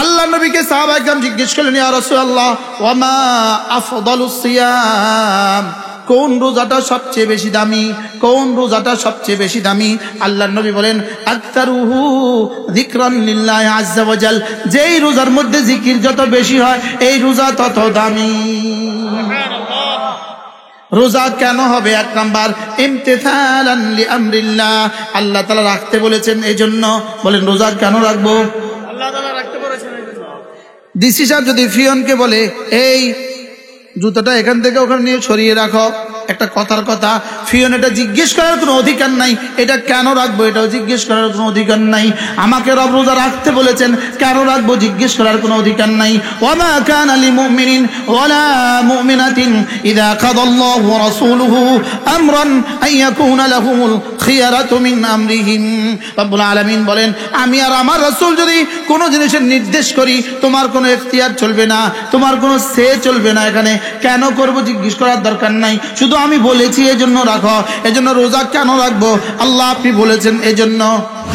আল্লাহ নবীকে সাহাবায়ে কেরাম জিজ্ঞেস করলেন, ইয়া রাসূলুল্লাহ ওয়া মা আফদালুস সিয়াম, কোন রোজাটা সবচেয়ে বেশি দামি, কোন রোজাটা সবচেয়ে বেশি দামি? আল্লাহর নবী বলেন, আকতারুহু যিকরান লিল্লাহি আযজা ওয়া জাল, যেই রোজার মধ্যে জিকির যত বেশি হয় এই রোজা তত দামি। রোজা কেন হবে? এক নাম্বার ইমতিসালান লিআমরিল্লাহ, আল্লাহ তাআলা রাখতে বলেছেন এজন্য। বলেন রোজা কেন রাখবো? আল্লাহ তাআলা রাখতে বলেছেন এজন্য। ডিসি সাহেব যদি ফিয়নকে বলে, এই জুতোটা এখান থেকে ওখানে নিয়ে সরিয়ে রাখো, একটা কথার কথা, ফিয়ন এটা জিজ্ঞেস করার কোনো অধিকার নাই, এটা কেন রাখবো এটাও জিজ্ঞেস করার কোনো অধিকার নাই। আমাকে রব রোজা রাখতে বলেছেন, কেন রাখবো জিজ্ঞেস করার কোনো অধিকার নাই। ওয়ামা কানা লিমুমিনিন ওয়ালা মুমিনাতিন ইযা কাদাল্লাহু ওয়া রাসূলুহু আমরান আইয়াকুনা লাহুমুল খিয়ারাতু মিন আমরিহিম। রব্বুল আলামিন বলেন, আমি আর আমার রাসূল যদি কোনো জিনিসের নির্দেশ করি, তোমার কোনো এখতিয়ার চলবে না, তোমার কোনো সে চলবে না। এখানে কেন করব জিজ্ঞেস করার দরকার নাই, শুধু আমি বলেছি এজন্য রাখো। এজন্য রোজা কেন রাখবো? আল্লাহ আপনি বলেছেন এজন্য।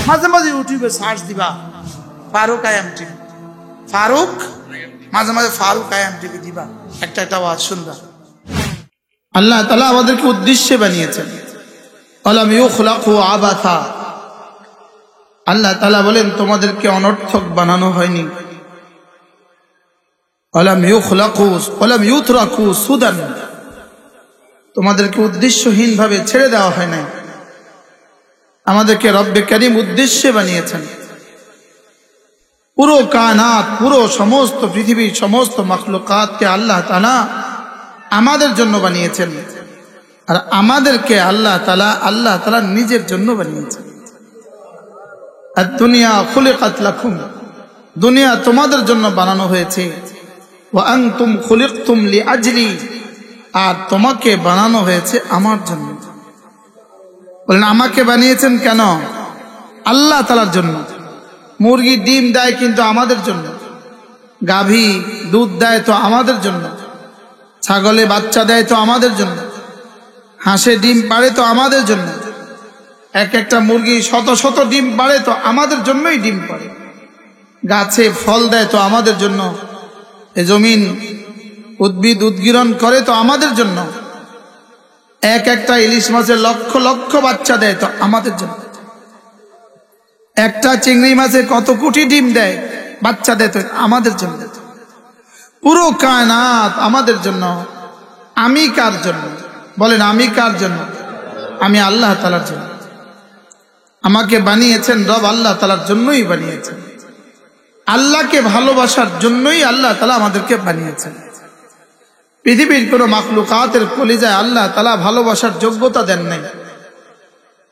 মাঝে মাঝে ইউটিউবে সার্চ দিবা ফারুক আয়াম টিভি, ফারুক, মাঝে মাঝে ফারুক আয়াম টিভি দিবা, একটা একটা ওয়াজ শুনবা। আল্লাহ তাআলা আমাদেরকে উদ্দেশ্যে বানিয়েছেন। আলাম ইউখলাকু আবাথা, আল্লাহ তাআলা বলেন তোমাদেরকে অনর্থক বানানো হয়নি। আলাম ইউখলাকু ওয়ালাম ইউতরাকু সুদান, তোমাদেরকে উদ্দেশ্যহীন ভাবে ছেড়ে দেওয়া হয় নাই। আমাদেরকে রব্বে কারীম উদ্দেশ্যে বানিয়েছেন। পুরো কায়নাত, পুরো সমস্ত পৃথিবীর সমস্ত মাখলুকাতকে আল্লাহ তাআলা আমাদের জন্য বানিয়েছেন, আর আমাদেরকে আল্লাহ তাআলা নিজের জন্য বানিয়েছেন। আদ-দুনিয়া খুলিকাত লাকুম, দুনিয়া তোমাদের জন্য বানানো হয়েছে। ওয়া আনতুম খুলিকতুম লিআজলি, আর তোমাকে বানানো হয়েছে আমার জন্য। বলেন আমাকে বানিয়েছেন কেন? আল্লাহ তাআলার জন্য। মুরগি ডিম দেয় কিন্তু আমাদের জন্য, গাভী দুধ দেয় তো আমাদের জন্য, ছাগলে বাচ্চা দেয় তো আমাদের জন্য, হাঁসে ডিম পাড়ে তো আমাদের জন্য, এক একটা মুরগি শত শত ডিম পাড়ে তো আমাদের জন্যই ডিম পাড়ে, গাছে ফল দেয় তো আমাদের জন্য, এ জমিন উদ্ভিদ উদ্গীরণ করে তো আমাদের জন্য, এক একটা ইলিশ মাছের লক্ষ লক্ষ বাচ্চা দেয় তো আমাদের জন্য, একটা চিংড়ি মাছে কত কোটি ডিম দেয়, বাচ্চা দেয় তো আমাদের জন্য। পুরো কায়নাত আমাদের জন্য। আমি কার জন্য? বলেন আমি কার জন্য? আমি আল্লাহ তাআলার জন্য। আমাকে বানিয়েছেন রব আল্লাহ তাআলার জন্যই বানিয়েছেন। আল্লাহকে ভালোবাসার জন্যই আল্লাহ তাআলা আমাদেরকে বানিয়েছেন। পৃথিবীর কোন মাখলুকাতের কলিজায় আল্লাহ তাআলা ভালোবাসার যোগ্যতা দেন নাই।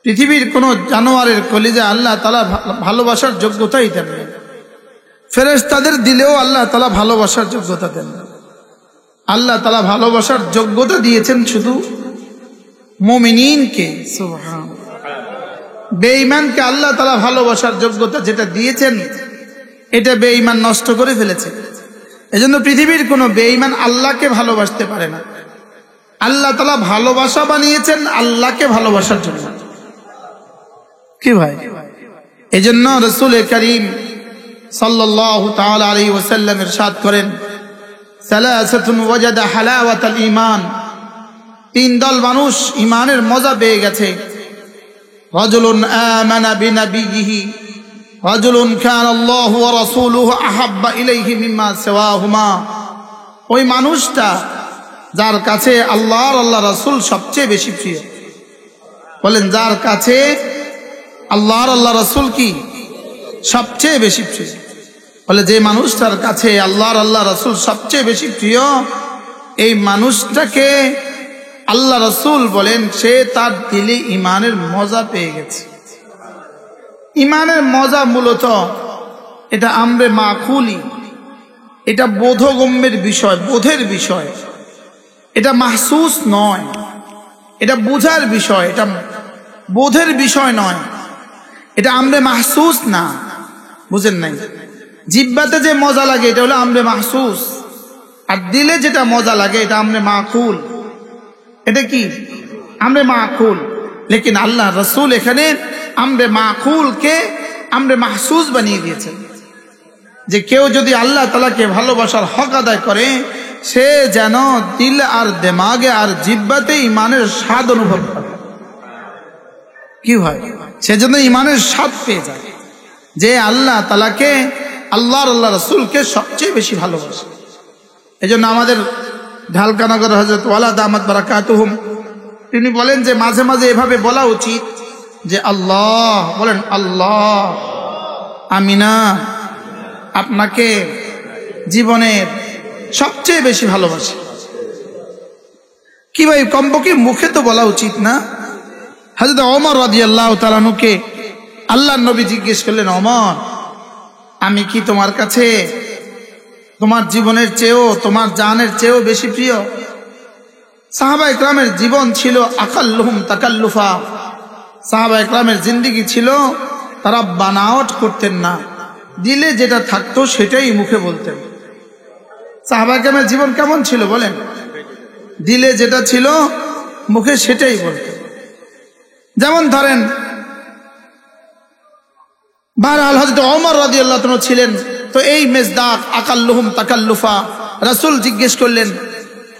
পৃথিবীর কোন জানোয়ারের কলিজায় আল্লাহ তাআলা ভালোবাসার যোগ্যতাই দেন নাই। ফেরেশতাদের দিলেও আল্লাহ তাআলা ভালোবাসার যোগ্যতা দেন না। আল্লাহ তাআলা ভালোবাসার যোগ্যতা দিয়েছেন শুধু মুমিনিনকে। সুবহানাল্লাহ। বেঈমানকে আল্লাহ তাআলা ভালোবাসার যোগ্যতা যেটা দিয়েছেন, এটা বেঈমান নষ্ট করে ফেলেছে। এজন্য পৃথিবীর কোন বেঈমান আল্লাহকে ভালোবাসতে পারে না। আল্লাহ তাআলা ভালোবাসা বানিয়েছেন আল্লাহকে ভালোবাসার জন্য। কি ভাই? এজন্য রাসূল করিম সাল্লাল্লাহু তাআলা আলাইহি ওয়াসাল্লাম ইরশাদ করেন, সালাসাতুন ওয়াজাদা হালাওয়াতাল ঈমান, তিন দল মানুষ ঈমানের মজা পেয়ে গেছে। রাজুলুন আমানা বিনাবিয়িহি, রাজুলুন কানা আল্লাহু ওয়া রাসূলুহু আহাব্বা ইলাইহি মিম্মা সিওয়াহুমা, ওই মানুষটা যার কাছে আল্লাহ আর আল্লাহ রাসূল সবচেয়ে বেশি প্রিয়। বলেন যার কাছে আল্লাহ আর আল্লাহ রাসূল কি সবচেয়ে বেশি প্রিয়? বলে যে মানুষটার কাছে আল্লাহ আর আল্লাহ রাসূল সবচেয়ে বেশি প্রিয়, এই মানুষটাকে আল্লাহ রাসূল বলেন সে তার দিলে ঈমানের মজা পেয়ে গেছে। ঈমানের মজা মূলত এটা আমরে মাকুলি, এটা বোধগম্যের বিষয়, বোধের বিষয়। এটা মাহসুস নয়, এটা বুঝার বিষয়, এটা বোধের বিষয় নয়, এটা আমরে মাহসুস না। বুঝেন নাই? জিহ্বাতে যে মজা লাগে এটা হলো আমরে মাহসুস, আর দিলে যেটা মজা লাগে এটা আমরে মাকুল। এটা কি? আমরে মাকুল। লেকিন আল্লাহ রাসূল এখানে আমরে মাকুলকে আমরে মাহসুস বানিয়ে দিয়েছেন। যে কেউ যদি আল্লাহ তাআলাকে ভালোবাসার হক আদায় করে সে যেন দিল আর দিমাগে আর জিহ্বাতে ঈমানের স্বাদ অনুভব করে। কি হয়? সে যেন ঈমানের স্বাদ পেয়ে যায় যে আল্লাহ তাআলাকে আল্লাহ রাসূলকে সবচেয়ে বেশি ভালোবাসে। এজন্য আমাদের ঢালকানগর হযরত ওয়ালা দামাত বারাকাতুহুম তিনি বলেন যে মাঝে মাঝে এভাবে বলা উচিত যে আল্লাহ, বলেন আল্লাহ, আমি না আপনাকে জীবনের সবচেয়ে বেশি ভালোবাসি। কি ভাই, কমপক্ষে মুখে তো বলা উচিত না? হযরত ওমর রাদিয়াল্লাহু তাআলা আনহুকে আল্লাহর নবী জিজ্ঞেস করলেন, ওমর, আমি কি তোমার কাছে তোমার জীবনের চেয়েও, তোমার জানের চেয়েও বেশি প্রিয়? সাহাবা ইকরামের জীবন ছিল আকাল্লুহুম তাকাল্লুফা। সাহাবা ইকরামের জিন্দেগি ছিল তারা বানাওয়াট করতেন না, দিলে যেটা থাকতো সেটাই মুখে বলতেন। সাহাবা ইকরামের জীবন কেমন ছিল বলেন? দিলে যেটা ছিল মুখে সেটাই বলতেন। যেমন ধরেন বাহরাল হযরত ওমর রাদিয়াল্লাহু তাআলা ছিলেন তো এই মেজদাক আকাল্লুহুম তাকাল্লুফা। রাসূল জিজ্ঞেস করলেন,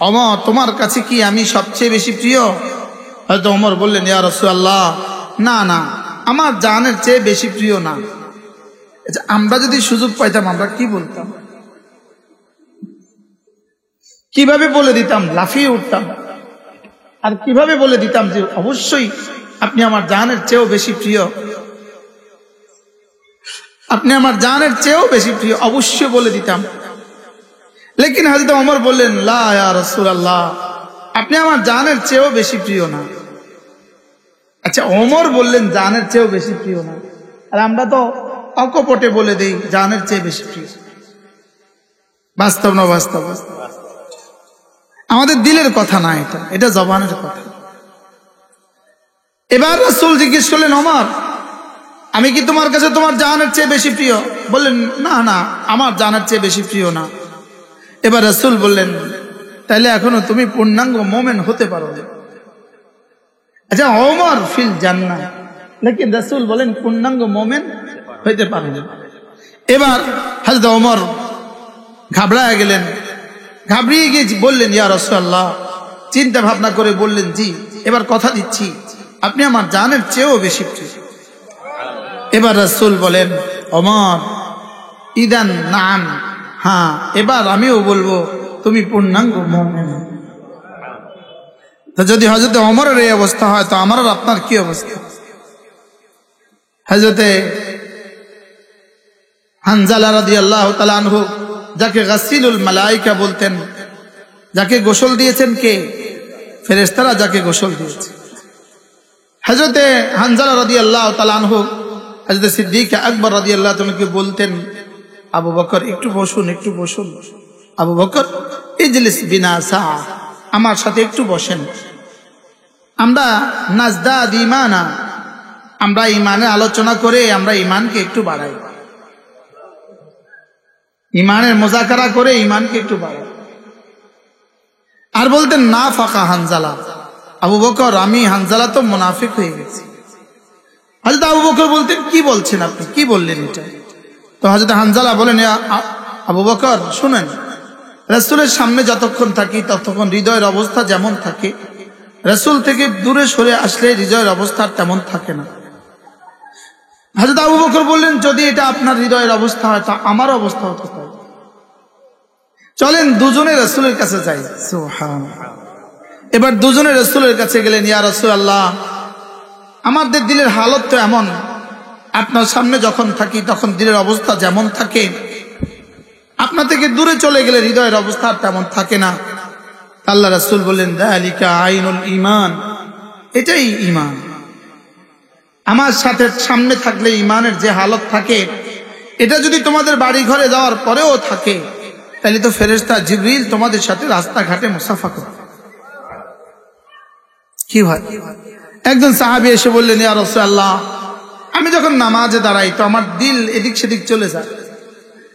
ওমর, তোমার কাছে কি আমি সবচেয়ে বেশি প্রিয়? হযরত ওমর বললেন, ইয়া রাসূলুল্লাহ, না না, আমার জানের চেয়ে বেশি প্রিয় না। আচ্ছা, আমরা যদি সুযোগ পাইতাম আমরা কি বলতাম? কিভাবে বলে দিতাম? লাফিয়ে উঠতাম। আর কিভাবে বলে দিতাম যে অবশ্যই আপনি আমার জানের চেয়েও বেশি প্রিয়, আপনি আমার জানের চেয়েও বেশি প্রিয়, অবশ্যই বলে দিতাম। লেকিন হযরত ওমর বললেন, লা ইয়া রাসূলুল্লাহ, আপনি আমার জানের চেয়েও বেশি প্রিয় না। আচ্ছা, ওমর বললেন জানের চেয়েও বেশি প্রিয় না, আর আমরা তো অকপটে বলে দেই জানের চেয়ে বেশি প্রিয়। বাস্তব না বাস্তব? আমাদের দিলের কথা না, এটা এটা জবানের কথা। এবার রাসূল জিজ্ঞেস করলেন, ওমর, আমি কি তোমার কাছে তোমার জানের চেয়ে বেশি প্রিয়? বললেন, না না, আমার জানের চেয়ে বেশি প্রিয় না। এবার রাসূল বললেন, তাহলে এখনো তুমি পূর্ণাঙ্গ মুমিন হতে পারো না। আচ্ছা, ওমর ফিল জান্নাহ, লেকিন রাসূল বলেন পূর্ণাঙ্গ মুমিন হইতে পারে না। এবার হযরত ওমর ঘাবড়ায় গেলেন। ঘাবড়িয়ে গিয়ে বললেন, ইয়া রাসূলুল্লাহ, চিন্তা ভাবনা করে বললেন, জি, এবার কথা দিচ্ছি আপনি আমার জানের চেয়েও বেশি প্রিয়। এবার রাসূল বলেন, ওমর, ইদান নাম, হ্যাঁ, এবার আমিও বলবো তুমি পূর্ণাঙ্গ মুমিন। তো যদি হযরত ওমরের এই অবস্থা হয় তো আমার আর আপনার কি অবস্থা? হযরতে হানজালা রাদিয়াল্লাহু তাআলা আনহু, যাকে গাসিলুল মালায়েকা বলতেন, যাকে গোসল দিয়েছেন কে? ফেরেশতারা যাকে গোসল দিয়েছে। হযরতে হানজালা রাদিয়াল্লাহু তাআলা আনহু হযরত সিদ্দিক আকবর রাদিয়াল্লাহু তাআলাকে বলতেন, আবু বকর একটু বসুন, একটু বসুন, আবু বকর ইজলিস বিনা সাআ, আমার সাথে একটু বসেন। আমরা নাজদাদ ঈমানা, আমরা ঈমানের আলোচনা করে আমরা ঈমানকে একটু বাড়াই, ঈমানের মুযাকারা করে ঈমানকে একটু বাড়াই। আর বলতেন, না ফাকা হানজালা, আবু বকর আমি হানজালা তো মুনাফিক হয়ে গেছি। হযরত আবু বকর বলতেন, কি বলছেন আপনি, কি বললেন এটা? তো হযরত হানজালা বলেন, আবু বকর শুনেন, রাসূলের সামনে যতক্ষণ থাকি ততক্ষণ হৃদয়ের অবস্থা যেমন থাকে, রাসূল থেকে দূরে সরে আসলে হৃদয়ের অবস্থা তেমন থাকে না। হযরত আবু বকর বললেন, যদি এটা আপনার হৃদয়ের অবস্থা হয় তা আমার অবস্থা হতে পারে, চলেন দুজনে রাসূলের কাছে যাই। সুবহানাল্লাহ। এবার দুজনে রাসূলের কাছে গেলেন। ইয়া রাসূলুল্লাহ, আমাদের দিলের হালত তো এমন, আপনার সামনে যখন থাকি তখন দিলের অবস্থা যেমন থাকে, আপনার থেকে দূরে চলে গেলে হৃদয়ের অবস্থা তেমন থাকে না। আল্লাহ রাসূল বললেন, যালিকা আইনুল ঈমান, এটাই ঈমান। আমার সাথে সামনে থাকলে ঈমানের যে হালত থাকে, এটা যদি তোমাদের বাড়ি ঘরে যাওয়ার পরেও থাকে, তাহলে তো ফেরেশতা জিবরিল তোমাদের সাথে রাস্তাঘাটে মুসাফা করে। কি হয়? একজন সাহাবী এসে বললেন, ইয়া রাসূলুল্লাহ, আমি যখন নামাজে দাঁড়াই তো আমার দিল এদিক সেদিক চলে যায়।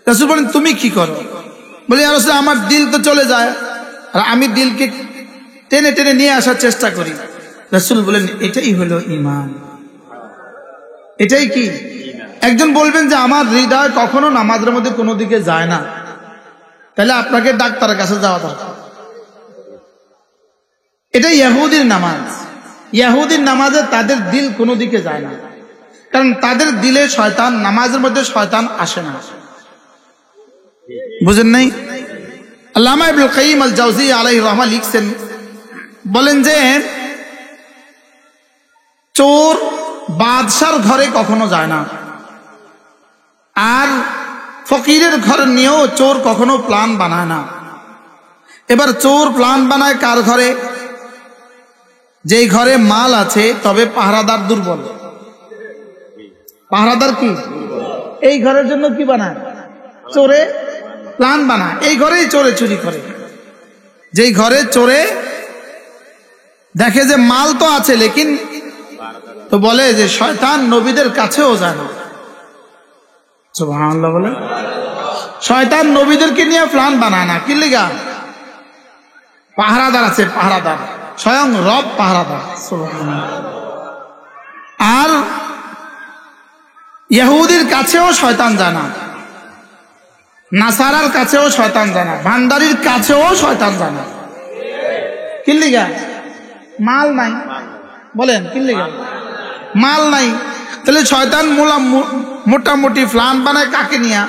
রাসূল বলেন, তুমি কি করো? বলে, ইয়া রাসূল, আমার দিল তো চলে যায় আর আমি দিলকে টেনে টেনে নিয়ে আসার চেষ্টা করি। রাসূল বলেন, এটাই হলো ঈমান। এটাই কি? একজন বলবেন যে আমার হৃদয় কখনো নামাজের মধ্যে কোনো দিকে যায় না, তাহলে আপনাকে ডাক্তারের কাছে যাওয়া দরকার। এটা ইহুদির নামাজ। ইহুদির নামাজে তাদের দিল কোনো দিকে যায় না, কারণ তাদের দিলে শয়তান, নামাজের মধ্যে শয়তান আসে না। বুঝেন নাই? আল্লামা ইবনুল কাইয়িম আল জাওজিয়্যা আলাইহির রাহমাহ লিখছেন, বলেন যে চোর বাদশার ঘরে কখনো যায় না, আর ফকিরের ঘরে নিয়েও চোর কখনো প্ল্যান বানায় না। এবার চোর প্ল্যান বানায় কার ঘরে? যেই ঘরে মাল আছে তবে পাহারাদার দুর্বল। পাহারাদার কি? এই ঘরের জন্য কি বানায়? চোরে প্ল্যান বানায়। এই ঘরেই চোরে চুরি করে। যেই ঘরে চোরে দেখে যে মাল তো আছে, লেকিন তো বলে যে শয়তান নবীদের কাছেও যায় না। সুবহানাল্লাহ বলে। শয়তান নবীদেরকে নিয়ে প্ল্যান বানায় না। কি লিগা? পাহারাদার আছে, পাহারাদার, স্বয়ং রব পাহারাদার। সুবহানাল্লাহ। আর ইহুদির কাছেও শয়তান যায় না, নাসারার কাছেও শয়তান যায় না, ভান্ডারির কাছেও শয়তান যায় না। কি লিগা? মাল নাই। বলেন কি লিগা? মাল নাই। তাহলে শয়তান মোটামুটি প্ল্যান বানায় কাকে নিয়া?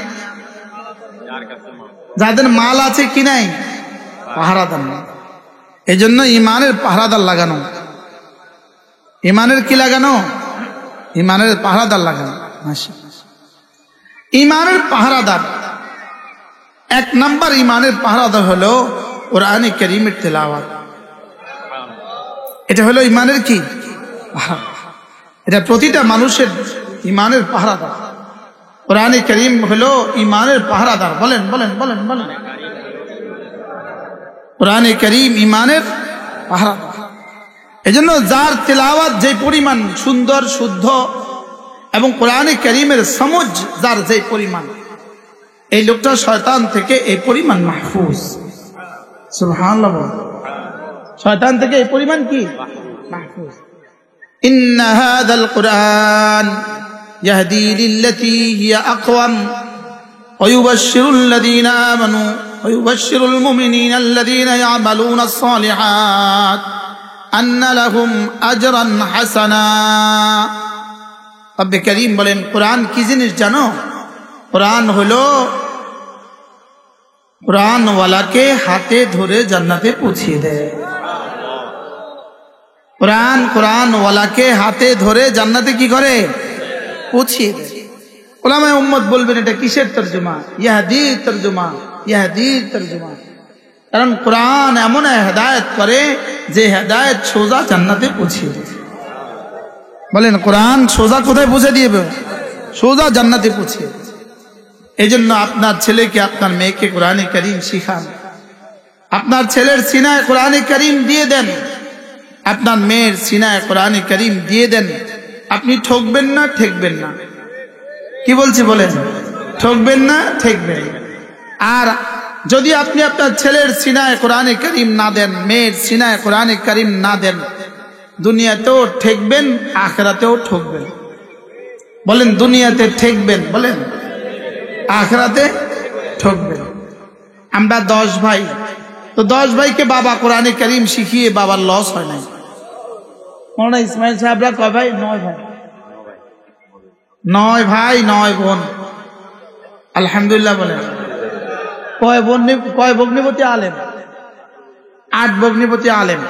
যাদের মাল আছে। কি নাই? পাহারাদার নাই। এই জন্য ইমানের পাহারাদার লাগানো। ইমানের কি লাগানো? ইমানের পাহারাদার লাগানো। ইমানের পাহারাদার, এক নাম্বার ইমানের পাহারাদার হলো কোরআনে কারীমের তেলাওয়াত। এটা হলো ইমানের কি? এটা প্রতিটা মানুষের ইমানের পাহারাদার। কোরআনে কারীম হলো ইমানের পাহারাদার। বলেন বলেন বলেন বলেন। কোরআনে কারীম ইমানের পাহারাদার। এজন্য যার তেলাওয়াত যে পরিমাণ সুন্দর, শুদ্ধ, এবং কোরআনে কারীমের সমঝ যার যে পরিমাণ, এই লোকটা শয়তান থেকে এই পরিমাণ মাহফুজ। সুবহানাল্লাহ। শয়তান থেকে এই পরিমাণ কি? মাহফুজ। ইন্না হাযাল কুরআন ইয়াহদি লিল্লাতী হিয়া আকওয়াম ওয়া ইউবাশশিরুল লাযীনা আমানু ওয়া ইউবাশশিরুল মুমিনিনা আল্লাযীনা ইয়া'মালুনাস সালিহাত আন্না লাহুম আজরান হাসানা। রব্বে কারীম বলেন, কোরআন কি জিনিস জানো? কোরআন হলো কোরআনওয়ালাকে হাতে ধরে জান্নাতে পৌঁছিয়ে দেয়। কোরআনওয়ালাকে হাতে ধরে জান্নাতে কি করে? পৌঁছিয়ে দেয়। উলামায়ে উম্মত বলবেন এটা কিসের তরজমা? ইয়াহদির তরজমা, ইয়াহদির তরজমা। কারণ কোরআন এমন হেদায়েত করে যে হেদায়েত সোজা জান্নাতে পৌঁছিয়ে দেয়। বলেন, কোরআন সোজা কোথায় পৌঁছে দিবে? সোজা জান্নাতে পৌঁছিয়ে দেয়। এই জন্য আপনার ছেলেকে, আপনার মেয়েকে কোরআনে কারীম শিখান। আপনার ছেলের সিনায় কোরআনে কারীম দিয়ে দেন, আপনার মেয়ের সিনায় কোরআনে কারীম দিয়ে দেন। আপনি ঠকবেন না, ঠেকবেন না। কি বলছি বলেন? ঠকবেন না, ঠেকবেন। আর যদি আপনি আপনার ছেলের সিনায় কোরআনে কারীম না দেন, মেয়ের সিনায় কোরআনে কারীম না দেন, দুনিয়াতেও ঠেকবেন, আখিরাতেও ঠকবেন। বলেন, দুনিয়াতে ঠেকবেন, বলেন আখিরাতে ঠকবেন। আমরা 10 ভাই, তো 10 ভাইকে বাবা কোরআনে কারীম শিখিয়ে বাবার লস হয় নাই। মৌলানা ইসমাইল সাহেবরা কয় ভাই? 9 ভাই। 9 ভাই 9 বোন। আলহামদুলিল্লাহ বলেন। কয় ভগ্নিপতি আলেম? 8 ভগ্নিপতি আলেম।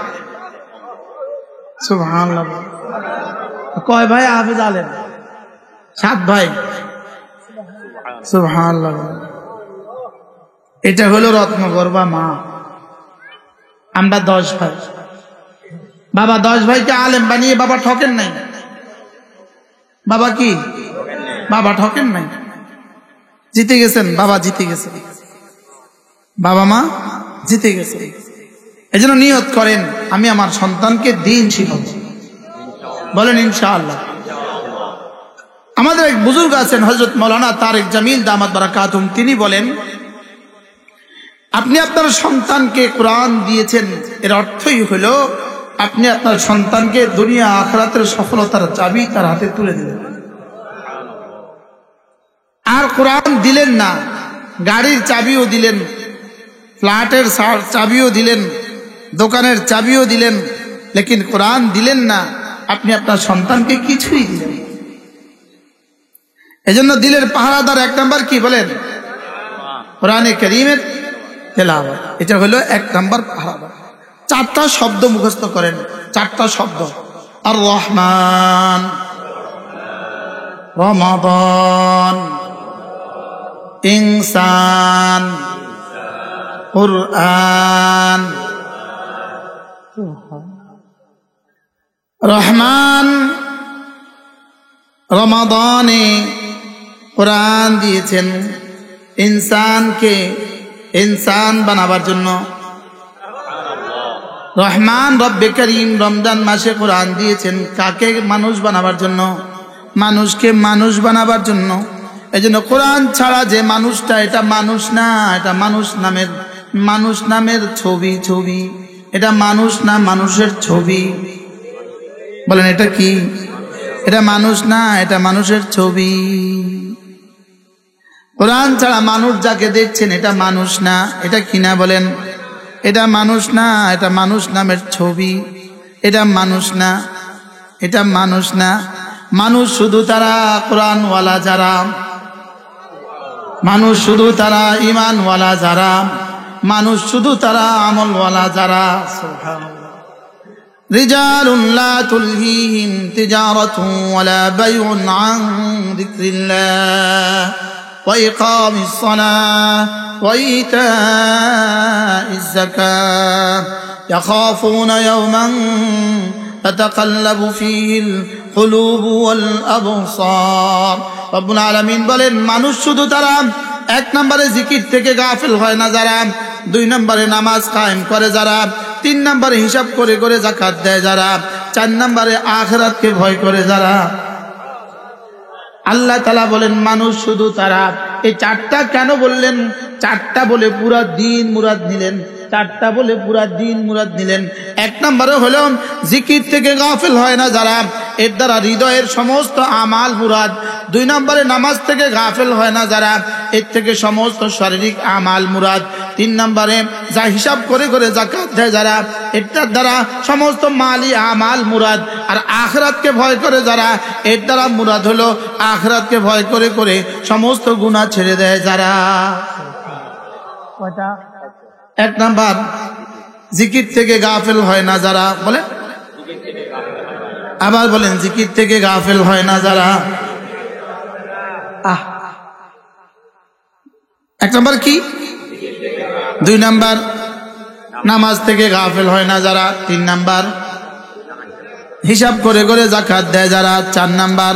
সুবহানাল্লাহ। কয় ভাই হাফেজ আলেম? 7 ভাই। সুবহানাল্লাহ। এটা হলো রত্নগর্ভা মা। আমরা 10 ভাই। বাবা 10 ভাইকে আলেম বানিয়ে বাবা ঠকেন নাই। বাবা কি? বাবা ঠকেন নাই, জিতে গেছেন। বাবা জিতে গেছেন, বাবা মা জিতে গেছে। এজন্য নিয়ত করেন, আমি আমার সন্তানকে দ্বীন শিখাবো। বলেন ইনশাআল্লাহ। আমাদের এক বুজুর্গ আছেন হযরত মাওলানা তারেক জামিল দামাত বারাকাতুহুম, তিনি বলেন, আপনি আপনার সন্তানকে কোরআন দিয়েছেন, এর অর্থই হলো আপনি আপনার সন্তানকে দুনিয়া আখিরাতের সফলতার চাবি তার হাতে তুলে দিলেন। আর কোরআন দিলেন না, গাড়ির চাবিও দিলেন, ফ্ল্যাটের চাবিও দিলেন, দোকানের চাবিও দিলেন, লেকিন কোরআন দিলেন না, আপনি আপনার সন্তানকে কিছুই দিলেন। এজন্য দিলের পাহারাদার 1 নাম্বার কি বলেন? কোরআনে কারীমের তেলাওয়াত। এটা হলো 1 নাম্বার পাহারাদার। 4টা শব্দ মুখস্থ করেন, 4টা শব্দ। আর রহমান, রমাদান, ইনসান, কুরআন। রহমান রমাদানে কোরআন দিয়েছেন ইনসানকে ইনসান বানাবার জন্য। রহমান রব্বে করিম রমজান মাসে কোরআন দিয়েছেন কাকে? মানুষ বানাবার জন্য, মানুষকে মানুষ বানাবার জন্য। এজন্য কোরআন ছাড়া যে মানুষটা, এটা মানুষ না, এটা মানুষ নামের ছবি। এটা মানুষ না, মানুষের ছবি। বলেন এটা কি? এটা মানুষ না, এটা মানুষের ছবি। কোরআন ছাড়া মানুষ যাকে দেখছেন এটা মানুষ না, এটা কি না বলেন? এটা মানুষ না, এটা মানুষ নামের ছবি। এটা মানুষ না, এটা মানুষ না। মানুষ শুধু তারা কোরআনওয়ালা যারা, মানুষ শুধু তারা ঈমানওয়ালা যারা, মানুষ শুধু তারা আমলওয়ালা যারা। সুবহানাল্লাহ। রিজালুন লা তুলহিহিম তিজারাতুন ওয়ালা বাইউন আন যিকরিল্লাহ ওয়া ইকামিস সালাহ ওয়া ইতাইজ যাকাহ ইয়াখাফুনা ইয়াওমান তাতাকাল্লাবু ফীহিল কুলুবু ওয়াল আবসার। রব্বুল আলামিন বলেন মানুষ শুধু তারা 1 নম্বরে জিকির থেকে গাফিল হয় না যারা, 2 নম্বরে নামাজ কায়েম করে যারা, 3 নম্বরে হিসাব করে করে যাকাত দেয় যারা, 4 নম্বরে আখিরাতকে ভয় করে যারা। আল্লাহ তাআলা বলেন মানুষ শুধু তারা। এই 4টা কেন বললেন? 4টা বলে পুরা দিন মুরাদ নিলেন, 4টা বলে পুরা দিন মুরাদ নিলেন। 1 নম্বরে হলো জিকির থেকে গাফিল হয় না যারা, এর দ্বারা হৃদয়ের সমস্ত আমাল মুরাদ। 2 নম্বরে নামাজ থেকে গাফিল হয় না যারা, এর থেকে সমস্ত শারীরিক আমাল মুরাদ। 3 নম্বরে যা হিসাব করে করে যাকাত দেয় যারা, এটার দ্বারা সমস্ত মালি আমাল মুরাদ। আর আখিরাতকে ভয় করে যারা, এর দ্বারা মুরাদ হলো আখিরাতকে ভয় করে করে সমস্ত গুনাহ ছেড়ে দেয় যারা। 1 নাম্বার জিকির থেকে গাফিল হয় না যারা। বলে আবার বলেন জিকির থেকে গাফিল হয় না যারা। 1 নাম্বার কি? 2 নাম্বার নামাজ থেকে গাফিল হয় না যারা। 3 নাম্বার হিসাব করে করে যাকাত দেয় যারা। 4 নাম্বার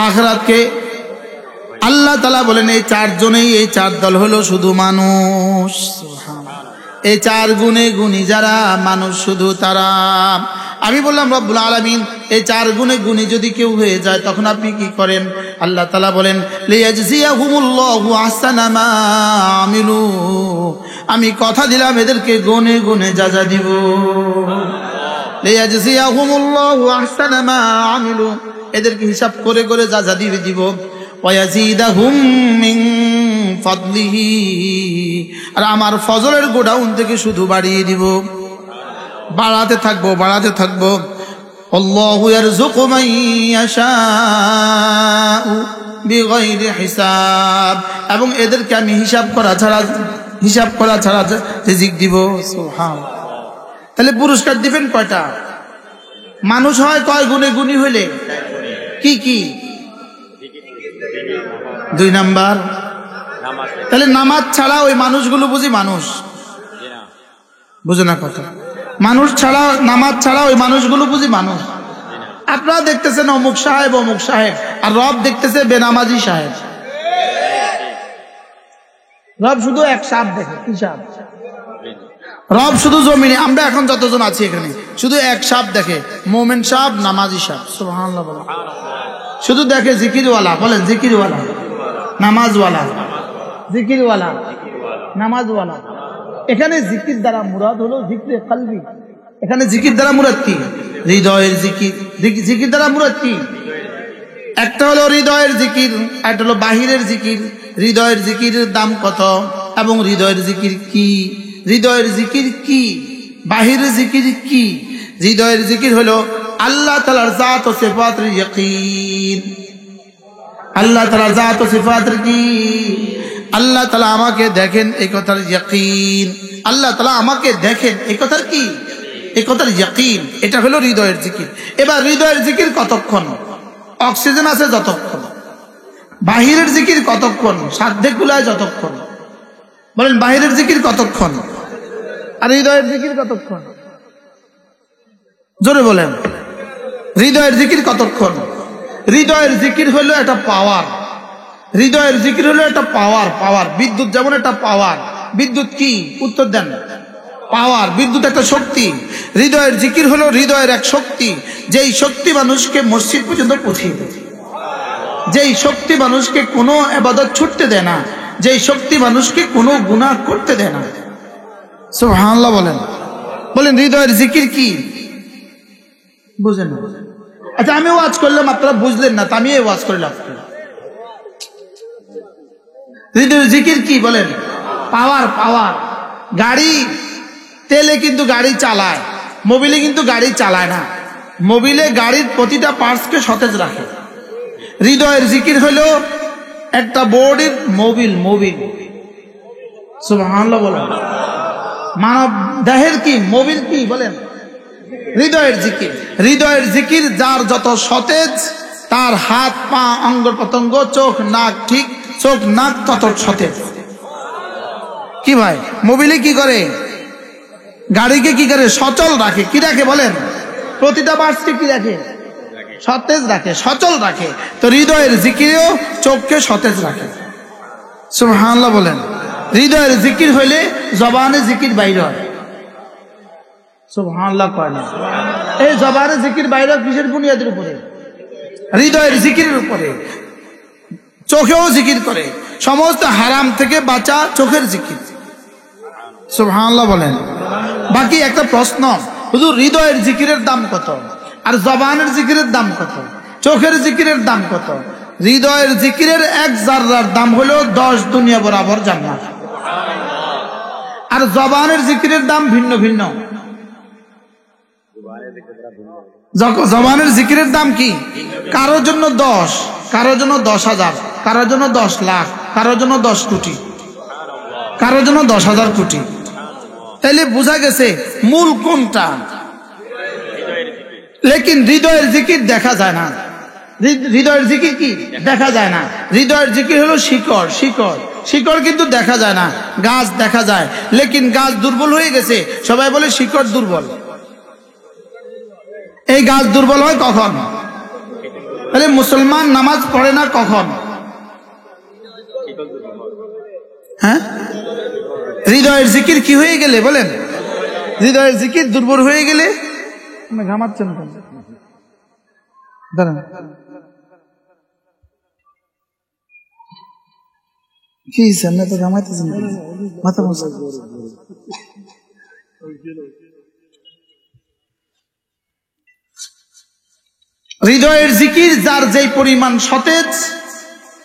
আখিরাতকে। আল্লাহ তাআলা বলেন এই 4 জনেই, এই 4 দল হলো শুধু মানুষ। এই 4 গুণে গুণী যারা, মানুষ শুধু তারা। আমি বললাম রব্বুল আলামিন এই 4 গুণে গুণী যদি কেউ হয়ে যায় তখন আপনি কি করেন? আল্লাহ তাআলা বলেন লিয়াজজিয়াহুমুল্লাহু আহসানা মা আমিলু। আমি কথা দিলাম এদেরকে গুণে গুণে যাজা দিব। লিয়াজজিয়াহুমুল্লাহু আহসানা মা আমিলু, এদেরকে হিসাব করে করে যাজা দিয়ে দিব। ওয়ায়াজিদাহুম মিন ফাদলিহি, আর আমার ফজলের গোডাউন থেকে শুধু বাড়িয়ে দিব, বাড়াতে থাকবো বাড়াতে থাকবো। আল্লাহু ইয়ারযুকু মান ইয়াশাউ বিগাইরি হিসাব, এবং এদেরকে আমি হিসাব করা ছাড়া রিজিক দিব। সুবহানাল্লাহ। তাহলে পুরস্কার দিবেন কয়টা? মানুষ হয় কয় গুণে গুণী হইলে? কি কি? 2 নাম্বার। তাহলে নামাজ ছাড়া ওই মানুষগুলো বুঝি মানুষ? বুঝে না কথা। মানুষ ছাড়া, নামাজ ছাড়া ওই মানুষগুলো বুঝি মানুষ? আপনারা দেখতেছেন অমুক সাহেব অমুক সাহেব, আর রব দেখতেছে বেনামাজি সাহেব। রব শুধু এক সাহেব দেখে। কি সাহেব? রব শুধু জমিনে, আমরা এখন যতজন আছি এখানে শুধু এক সাহেব দেখে, মোমেন সাহেব, নামাজি সাহেব। সুবহানাল্লাহ। বলেন শুধু দেখে জিকিরওয়ালা। বলেন জিকিরওয়ালা, নামাজওয়ালা, জিকিরওয়ালা, নামাজওয়ালা। এখানে জিকির দ্বারা মুরাদ হলো জিকরে কলবি। এখানে জিকির দ্বারা মুরাদ কি? হৃদয়ের জিকির। জিকির দ্বারা মুরাদ কি? একটা হলো হৃদয়ের জিকির, একটা হলো বাহিরের জিকির। হৃদয়ের জিকিরের দাম কত এবং হৃদয়ের জিকির কি? হৃদয়ের জিকির কি, বাহিরের জিকির কি? হৃদয়ের জিকির হলো আল্লাহ তাআলার জাত ও সিফাতের ইয়াকিন। আল্লাহ তাআলার জাত ও সিফাতের কি? আল্লাহ তাআলা আমাকে দেখেন এই কথার ইয়াকিন। আল্লাহ তাআলা আমাকে দেখেন এই কথার কি? এই কথার ইয়াকিন। এটা হলো হৃদয়ের জিকির। এবার হৃদয়ের জিকির কতক্ষণ? অক্সিজেন আছে যতক্ষণ। বাহিরের জিকির কতক্ষণ? সাধ্যে কুলায় যতক্ষণ। বলেন বাহিরের জিকির কতক্ষণ আর হৃদয়ের জিকির কতক্ষণ? জোরে বলেন হৃদয়ের জিকির কতক্ষণ? হৃদয়ের জিকির হলো একটা পাওয়ার। হৃদয়ের জিকির হলো একটা পাওয়ার। পাওয়ার, বিদ্যুৎ যেমন একটা পাওয়ার। বিদ্যুৎ কি? উত্তর দেন। পাওয়ার। বিদ্যুৎ একটা শক্তি। হৃদয়ের জিকির হলো হৃদয়ের এক শক্তি, যেই শক্তি মানুষকে মসজিদ পর্যন্ত পৌঁছিয়ে দেয়, যেই শক্তি মানুষকে কোনো ইবাদত ছুটতে দেয় না, যেই শক্তি মানুষকে কোনো গুনাহ করতে দেয় না। সুবহানাল্লাহ বলেন। বলেন হৃদয়ের জিকির কি? বুঝেন না? আচ্ছা আমি ওয়াজ করলাম, আপনারা বুঝলেন না, তা আমি এই ওয়াজ করলাম। হৃদয়ের জিকির কি বলেন? পাওয়ার। পাওয়ার। গাড়ি তেলে কিন্তু গাড়ি চালায়, মোবিলে কিন্তু গাড়ি চালায় না। মোবিলে গাড়ির প্রতিটা পার্টসকে সতেজ রাখে। হৃদয়ের জিকির হলো একটা বডির মোবিল। মোবিল। সুবহানাল্লাহ বলেন। মানব দেহের কি মোবিল কি বলেন? হৃদয়ের জিকির। হৃদয়ের জিকির যার যত সতেজ, তার হাত পা অঙ্গ প্রত্যঙ্গ চোখ নাক, ঠিক চোখ নাক তত সতেজ। কি ভাই, মোবিলে কি করে? গাড়িকে কি করে? সচল রাখে। কি রাখে বলেন? প্রতিটা পার্টসকে কি রাখে? সতেজ রাখে, সচল রাখে। তো হৃদয়ের জিকিরেও চোখকে সতেজ রাখে। সুবহানাল্লাহ বলেন। হৃদয়ের জিকির হইলে জবানে জিকির বাইর হয়। সুবহানাল্লাহ কয় না? এই জবানে জিকির বাইর হয় কিসের বুনিয়াদের উপরে? হৃদয়ের জিকিরের উপরে। চোখেও জিকির করে। সমস্ত হারাম থেকে বাঁচা চোখের জিকির। সুবহানাল্লাহ বলেন। বাকি একটা প্রশ্ন, হুজুর হৃদয়ের জিকিরের দাম কত আর জবানের জিকিরের দাম কত, চোখের জিকিরের দাম কত? হৃদয়ের জিকিরের এক জাররার দাম হলো 10 দুনিয়া বরাবর জান্নাত। আর জবানের জিকিরের দাম ভিন্ন ভিন্ন। জবানের জিকিরের দাম কি? কারোর জন্য 10, কারোর জন্য 10,000, কারোর জন্য 10 লাখ, কারোর জন্য 10 কোটি, কারোর জন্য 10,000 কোটি। তাইলে বোঝা গেছে মূল কোনটা। লেকিন হৃদয়ের জিকির দেখা যায় না। হৃদয়ের জিকির কি? দেখা যায় না। হৃদয়ের জিকির হলো শিকড়। শিকড়। শিকড় কিন্তু দেখা যায় না। গাছ দেখা যায়, লেকিন গাছ দুর্বল হয়ে গেছে। সবাই বলে শিকড় দুর্বল। এই গাছ দুর্বল হয় কখন? তাহলে মুসলমান নামাজ পড়ে না কখন? হ্যাঁ, হৃদয়ের জিকির কি হয়ে গেলে বলেন? হৃদয়ের জিকির দুর্বল হয়ে গেলে। ঘামাচ্ছেন দাঁড়ান, কি সামনে তো ঘামাইতেছেন, মাথা মশা। হৃদয়ের জিকির যার যেই পরিমাণ সতেজ,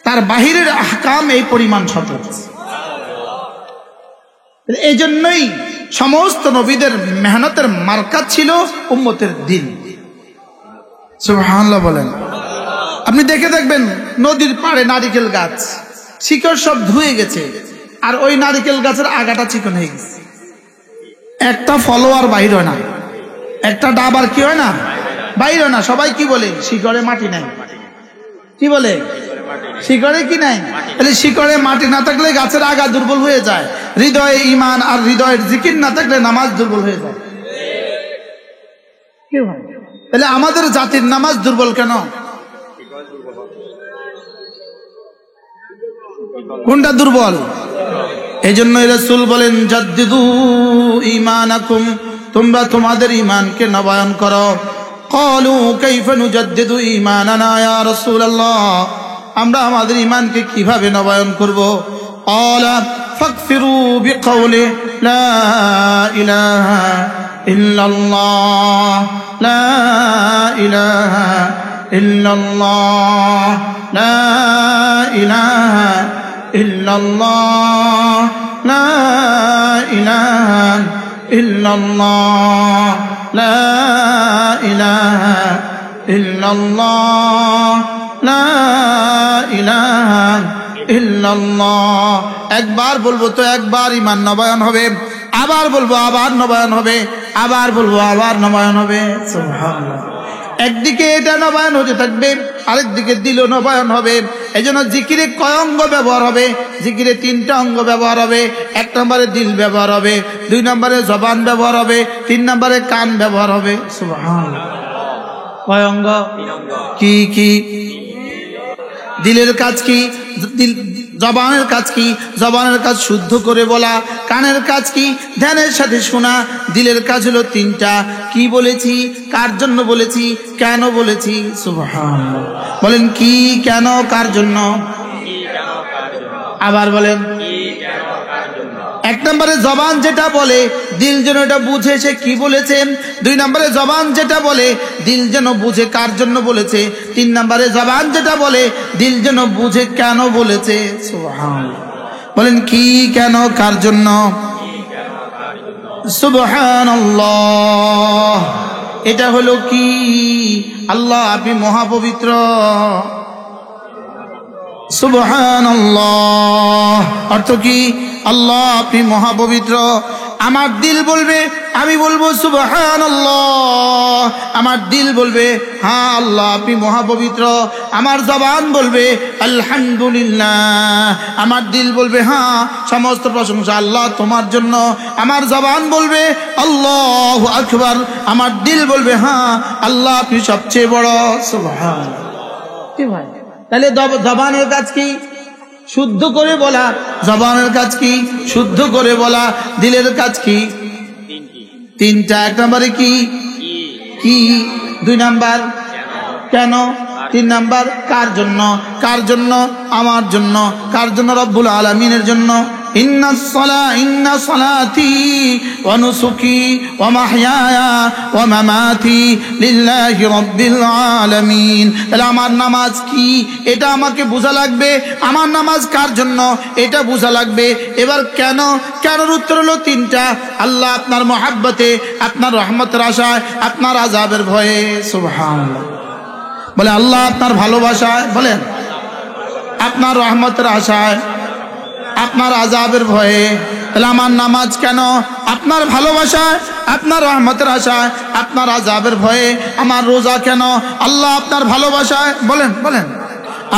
তার বাহিরের আহকাম এই পরিমাণ সতেজ। এই জন্যই সমস্ত নবীদের মেহনতের মার্কা ছিল উম্মতের দিন। সুবহানাল্লাহ বলেন। আপনি দেখে দেখবেন নদীর পাড়ে নারিকেল গাছ, শিকড় সব ধুয়ে গেছে, আর ওই নারিকেল গাছের আগাটা চিকন হয়ে গেছে। একটা ফলও আর বাইর হয় না, একটা ডাব আর কি হয় না, বাইর হয় না। সবাই কি বলে? শিকড়ে মাটি নাই। কি বলে? শিকড়ে কি নাই? তাহলে শিকড়ে মাটি না থাকলে গাছের আগা দুর্বল হয়ে যায়। হৃদয়ে ঈমান আর হৃদয়ের জিকির না থাকলে নামাজ দুর্বল হয়ে যায়। কি হয়? তাহলে আমাদের জাতির নামাজ দুর্বল কেন? কোনটা দুর্বল? এই জন্য রাসূল বলেন, জাদ্দিদু ঈমানাকুম, তোমরা তোমাদের ঈমানকে নবায়ন করো। ক্বালু কাইফা নুজাদ্দিদু ঈমানানা ইয়া রাসূলুল্লাহ, আমরা আমাদের ঈমানকে কিভাবে নবায়ন করব? ক্বালা ফাকফিরু বিকাউলি লা ইলাহা ইল্লাল্লাহ, লা ইলাহা ইল্লাল্লাহ লা ইলাহা ইল্লাল্লাহ লা ইলাহা ইল্লাল্লাহ লা ইলাহা ইল্লাল্লাহ লা ইলাহা ইল্লাল্লাহ। একবার বলবো তো একবার ঈমান নবায়ন হবে, আবার বলবো আবার নবায়ন হবে, আবার বলবো আবার নবায়ন হবে। সুবহানাল্লাহ। একদিকে এটা নবায়ন হতে থাকবে, আরেকদিকে দিলও নবায়ন হবে। এজন্য জিকিরে কয় অঙ্গ ব্যবহার হবে? জিকিরে 3টা অঙ্গ ব্যবহার হবে। 1 নম্বরে দিল ব্যবহার হবে, 2 নম্বরে জবান ব্যবহার হবে, 3 নম্বরে কান ব্যবহার হবে। সুবহানাল্লাহ। কয় অঙ্গ? কি কি? দিলের কাজ কি? জবানের কাজ কি? জবানের কাজ শুদ্ধ করে বলা। কানের কাজ কি? ধ্যানের সাথে শোনা। দিলের কাজ হলো 3টা। কি বলেছি, কার জন্য বলেছি, কেন বলেছি? সুবহানাল্লাহ। বলেন কি, কেন, কার জন্য? আবার বলেন। 1 নম্বরে জবান যেটা বলে, দিল যেন এটা বুঝে সে কি বলেছেন। 2 নম্বরে জবান যেটা বলে, দিল যেন বুঝে কার জন্য বলেছে। 3 নম্বরে জবান যেটা বলে, দিল যেন বুঝে কেন বলেছে। সুবহানাল্লাহ। বলেন কি, কেন, কার জন্য? সুবহানাল্লাহ। এটা হলো কি? আল্লাহ আপনি মহাপবিত্র। সুবহানাল্লাহ অর্থ কি? আল্লাহ আপনি মহাপবিত্র। আমার দিল বলবে, আমি বলবো সুবহানাল্লাহ। আমার দিল বলবে হ্যাঁ আল্লাহ আপনি মহাপবিত্র। আমার জবান বলবে আলহামদুলিল্লাহ। আমার দিল বলবে হ্যাঁ সমস্ত প্রশংসা আল্লাহ তোমার জন্য। আমার জবান বলবে আল্লাহু আকবার। আমার দিল বলবে হ্যাঁ আল্লাহ আপনি সবচেয়ে বড়। সুবহানাল্লাহ। কি ভাই, তাহলে জবানের কাজ কি? শুদ্ধ করে বলা। জবানের কাজ কি? শুদ্ধ করে বলা। দিলের কাজ কি? 3টা। 1 নম্বরে কি? কি। 2 নাম্বার কেন। 3 নাম্বার কার জন্য? কার জন্য? আমার জন্য। কার জন্য? রব্বুল আলামিনের জন্য। ইন্না সালাতি ওয়া নুসুকি ওয়া মাহইয়ায়া ওয়া মামাতি লিল্লাহি রাব্বিল আলামিন। তাহলে আমার নামাজ কি, এটা আমাকে বোঝা লাগবে। আমার নামাজ কার জন্য, এটা বোঝা লাগবে। এবার কেন, কেনর উত্তর হলো 3টা। আল্লাহ আপনার মহাব্বতে, আপনার রহমতের আশায়, আপনার আযাবের ভয়ে। সুবহানাল্লাহ। বলে আল্লাহ আপনার ভালোবাসায়, বলেন আপনার রহমতের আশায়, আপনার আযাবের ভয়ে। তাহলে আমার নামাজ কেন? আপনার ভালোবাসায়, আপনার রহমতের আশায়, আপনার আযাবের ভয়ে। আমার রোজা কেন? আল্লাহ আপনার ভালোবাসায়, বলেন বলেন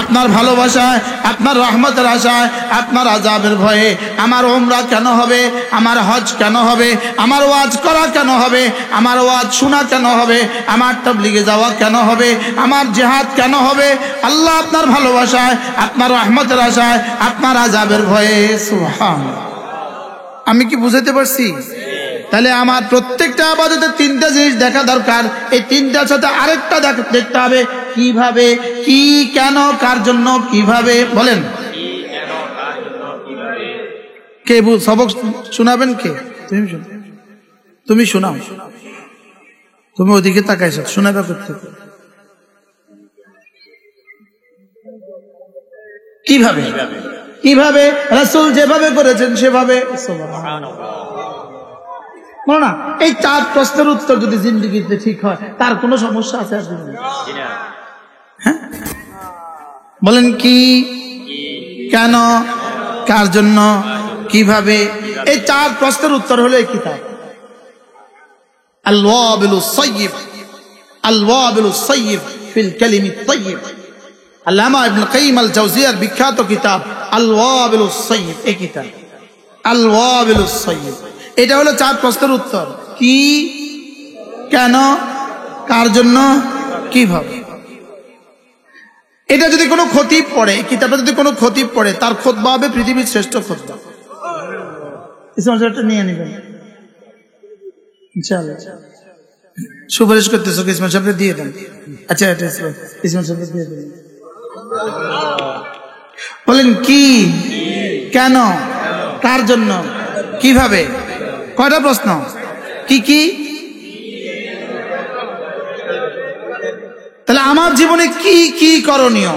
আপনার ভালোবাসায়, আপনার রহমতের আশায়, আপনার আযাবের ভয়ে। আমার উমরা কেন হবে? আমার হজ কেন হবে? আমার ওয়াজ করা কেন হবে? আমার ওয়াজ শোনা কেন হবে? আমার তাবলীগে যাওয়া কেন হবে? আমার জিহাদ কেন হবে? আল্লাহ আপনার ভালোবাসায়, আপনার রহমতের আশায়, আপনার আযাবের ভয়ে। সুবহানাল্লাহ। আমি কি বুঝাতে পারছি? তাহলে আমার প্রত্যেকটা ইবাদতে 3টা জিনিস দেখা দরকার। এই 3টার সাথে আরেকটা দেখতে হবে। কিভাবে, কি, কেন, কার জন্য, কিভাবে। বলেন কে সবক শোনাবেন? কে? তুমি শোনাও। তুমি ওদিকে তাকাইছ, শোনাবে করতে। কিভাবে, কিভাবে? রাসূল যেভাবে করেছেন সেভাবে। না, এই 4 প্রশ্নের উত্তর যদি জিন্দেগিতে ঠিক হয়, তার কোনো সমস্যা আছে? হ্যাঁ বলেন কি, কেন, কার জন্য, কিভাবে। এই 4 প্রশ্নের উত্তর হলো এই কিতাব আল-ওয়াবিলুস সাইয়্যিব। আল-ওয়াবিলুস সাইয়্যিব ফিল কালিমিত তাইয়্যিব। আল্লামা ইবনে কাইয়িম আল-জাওজিয়ার বিখ্যাত কিতাব আল-ওয়াবিলুস সাইয়্যিব। এই কিতাব আল-ওয়াবিলুস সাইয়্যিব। এটা হলো 4 প্রশ্নের উত্তর। কি, কেন, কার জন্য, কিভাবে। এটা যদি কোনো খতিব পড়ে, কিতাবে যদি কোনো খতিব পড়ে, তার খুতবা হবে পৃথিবীর শ্রেষ্ঠ খুতবা। ইসমাইলটা নিয়ে নেবেন ইনশাআল্লাহ। সুপারিশ করতেছো ইসমাইল সাহেবকে দিয়ে দেন। আচ্ছা এটা ইসমাইল সাহেবকে দিয়ে দেন। বলেন কি, কেন, কার জন্য, কিভাবে। কয়টা প্রশ্ন? কি কি? তাহলে আমার জীবনে কি কি করণীয়,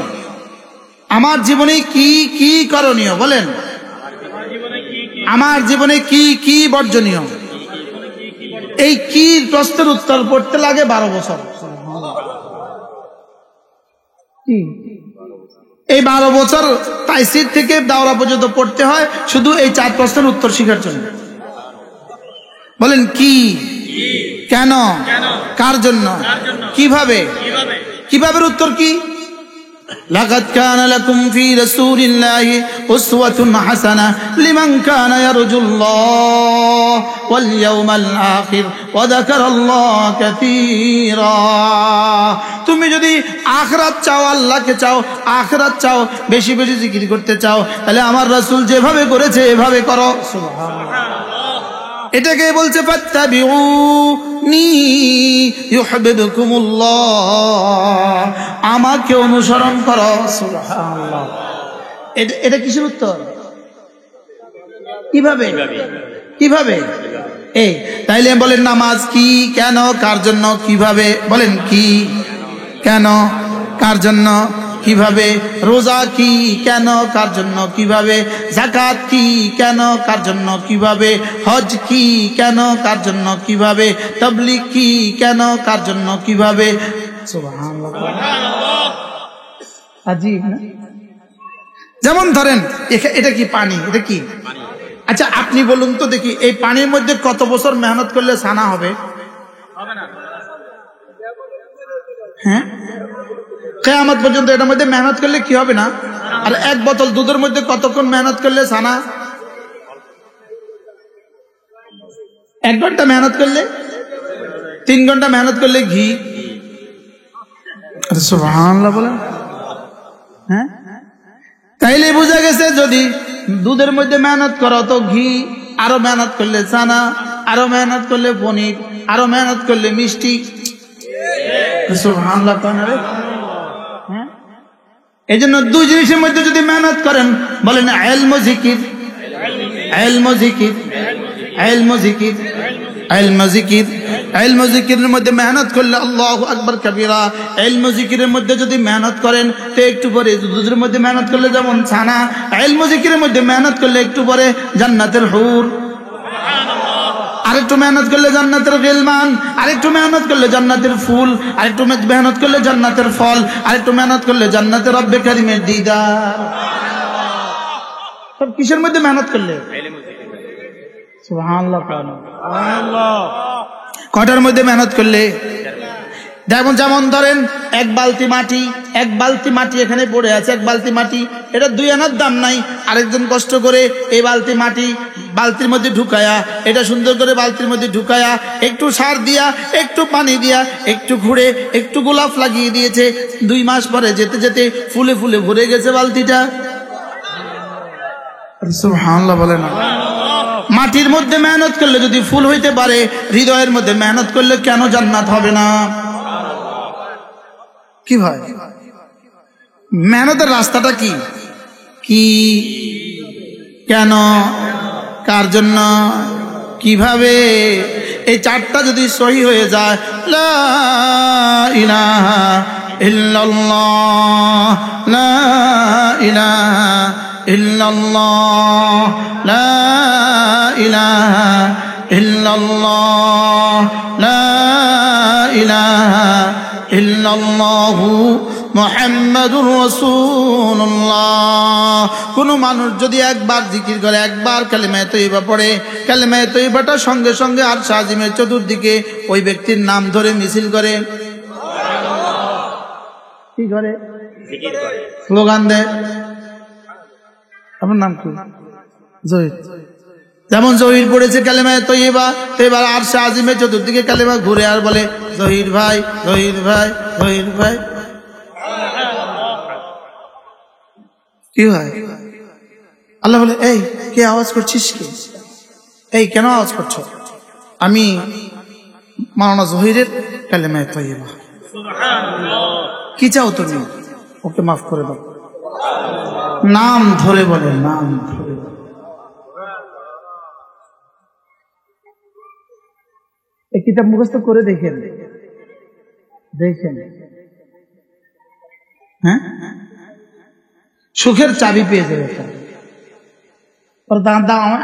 আমার জীবনে কি কি করণীয় বলেন, আমার জীবনে কি কি বর্জনীয়? এই কি প্রশ্নের উত্তর পড়তে লাগে 12 বছর। এই 12 বছর তাইসির থেকে দাওরা পর্যন্ত পড়তে হয় শুধু এই 4 প্রশ্নের উত্তর শেখার জন্য। বলেন কি, কেন, কার জন্য, কিভাবে, কিভাবে উত্তর কি? লাকাদ কানা লাকুম ফি রাসূলিল্লাহি উসওয়াতুন হাসানাহ লিমান কানা ইয়ারজুল্লাহ ওয়াল ইয়াউমাল আখির ওয়া যাকারাল্লাহ কাসীরা। তুমি যদি আখিরাত চাও, আল্লাহকে চাও, আখিরাত চাও, বেশি বেশি জিকির করতে চাও, তাহলে আমার রাসূল যেভাবে করেছে এভাবে করো। সুবহানাল্লাহ। এটাকে বলছে ফাত্তাবিউনি ইউহিব্বুকুমুল্লাহ, আমাকে অনুসরণ করো। সুবহানাল্লাহ। এটা কিসের উত্তর? কিভাবে, কিভাবে? এই তাইলে বলেন নামাজ কি, কেন, কার জন্য, কিভাবে? বলেন কি, কেন, কার জন্য, কিভাবে? রোজা কি, কেন, কার জন্য, কিভাবে? যাকাত কি, কেন, কার জন্য, কিভাবে? হজ কি, কেন, কার জন্য, কিভাবে? তাবলীগ কি, কেন, কার জন্য, কিভাবে? সুবহানাল্লাহ। আজীব না? যেমন ধরেন এটা কি পানি, এটা কি? আচ্ছা আপনি বলুন তো দেখি, এই পানির মধ্যে কত বছর মেহনত করলে ছানা হবে? হ্যাঁ, কিয়ামত পর্যন্ত এটার মধ্যে মেহনত করলে কি হবে না? আর 1 বোতল দুধের মধ্যে কতক্ষণ মেহনত করলে ছানা? 1 ঘন্টা মেহনত করলে, 3 ঘন্টা মেহনত করলে ঘি। সুবহানাল্লাহ বলেন। হ্যাঁ, তাইলে বোঝা গেছে যদি দুধের মধ্যে মেহনত করো তো ঘি, আরো মেহনত করলে ছানা, আরো মেহনত করলে পনির, আরো মেহনত করলে মিষ্টি। সুবহানাল্লাহ। হ্যাঁ, এই জন্য 2 জিনিসের মধ্যে যদি মেহনত করেন, বলেন ইলম ও জিকির, ইলম ও জিকির, ইলম ও জিকির, ইলম ও জিকির। ইলম ও জিকিরের মধ্যে মেহনত করলে আল্লাহু আকবার কবীরা। ইলম ও জিকিরের মধ্যে যদি মেহনত করেন তো একটু পরে দুধের মধ্যে মেহনত করলে যেমন ছানা, ইলম ও জিকিরের মধ্যে মেহনত করলে একটু পরে জান্নাতের হুর, আরেকটু মেহনত করলে জান্নাতের গিলমান, আরেকটু মেহনত করলে জান্নাতের ফুল, আরেকটু মেহনত করলে জান্নাতের ফল, আরেকটু মেহনত করলে জান্নাতের রব্বে কারীমের দিদার। সব কিসের মধ্যে মেহনত করলে? সুবহানাল্লাহ। কটার মধ্যে মেহনত করলে? যেমন ধরেন 1 বালতি মাটি, 1 বালতি মাটি এখানে পড়ে আছে, 1 বালতি মাটি, এটা 2 আনার দাম নাই। আরেকজন কষ্ট করে এই বালতি মাটি বালতির মধ্যে ঢুকায়া, এটা সুন্দর করে বালতির মধ্যে ঢুকায়া, একটু সার দিয়া, একটু পানি দিয়া, একটু ঘুরে, একটু গোলাপ লাগিয়ে দিয়েছে। 2 মাস পরে যেতে যেতে ফুলে ফুলে ভরে গেছে বালতিটা। সুবহানাল্লাহ বলে না? মাটির মধ্যে মেহনত করলে যদি ফুল হইতে পারে, হৃদয়ের মধ্যে মেহনত করলে কেন জান্নাত হবে না? কি ভাই, মেহনতের রাস্তাটা কি, কি, কেন, কার জন্য, কিভাবে? এই 4টা যদি সহি হয়ে যায়, লা ইলাহা ইল্লাল্লাহ, লা ইলাহা ইল্লাল্লাহ, লা ইলাহা ইল্লাল্লাহ, লা ইলাহা ইল্লাল্লাহু মুহাম্মাদুর রাসূলুল্লাহ। কোন মানুষ যদি একবার জিকির করে, একবার কালিমায়ে তয়্যিবা পড়ে, কালিমায়ে তয়্যিবাটা সঙ্গে সঙ্গে আরশ আজিমের চতুর্দিকে ওই ব্যক্তির নাম ধরে মিছিল করে, কি করে? স্লোগান দেয়। আপনার নাম কি? জহির। যেমন জহির পড়েছে কালিমায়ে তয়্যিবা, তো এবার আরশ আজিমের চতুর্দিকে কালিমা ঘুরে আর বলে জহির ভাই, জহির ভাই, জহির ভাই। কি হয়? আল্লাহ বলে, এই কে আওয়াজ করছিস? কি, এই কেন আওয়াজ করছো? আমি মাওলানা জহিরের কালিমায়ে তয়্যিবা। কি চাও তুমি? ওকে মাফ করে দাও। নাম ধরে বলে, নাম ধরে। এই কিতাব মুখস্থ করে দেখেন, দেখেন হ্যাঁ, সুখের চাবি পেয়ে যাবে।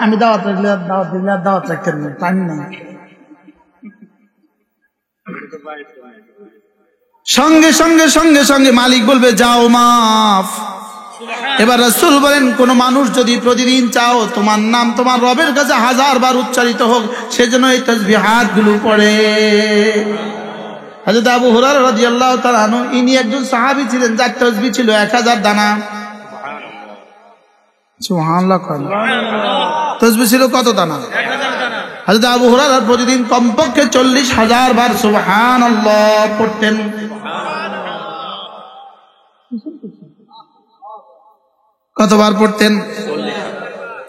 আমি দাওয়াত রাখতেন না, টাইম না। সঙ্গে সঙ্গে সঙ্গে সঙ্গে মালিক বলবে যাও মাফ। এবার রাসূল বলেন কোন মানুষ যদি প্রতিদিন চাও তোমার নাম তোমার রবের কাছে 1000 বার উচ্চারিত হোক, সেজন্য এই তাসবিহাত গুলো পড়ে। হযরত আবু হুরায়রা রাদিয়াল্লাহু তাআলা আনহু, ইনি একজন সাহাবী ছিলেন যার তাসবিহ ছিল 1000 দানা। সুবহানাল্লাহ। তাসবিহ ছিল কত দানা? 1000 দানা। হযরত আবু হুরায়রা প্রতিদিন কমপক্ষে 40,000 বার সুবহানাল্লাহ পড়তেন। কতবার পড়তেন?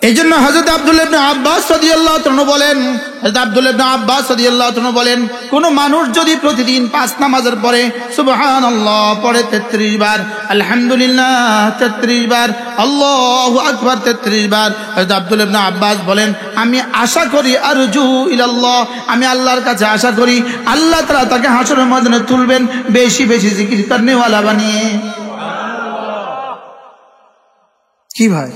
এই জন্য হযরত আব্দুল্লাহ ইবনে আব্বাস রাদিয়াল্লাহু তাআলা বলেন, হযরত আব্দুল্লাহ ইবনে আব্বাস রাদিয়াল্লাহু তাআলা বলেন, কোন মানুষ যদি প্রতিদিন 5 নামাজের পরে সুবহানাল্লাহ পড়ে 33 বার, আলহামদুলিল্লাহ 33 বার, আল্লাহু আকবার 33 বার, হযরত আব্দুল্লাহ ইবনে আব্বাস বলেন আমি আশা করি আরজু ইলাল্লাহ, আমি আল্লাহর কাছে আশা করি আল্লাহ তাআলা তাকে হাসরের ময়দানে তুলবেন বেশি বেশি জিকির করনে ওয়ালা বানিয়ে। কি ভাই,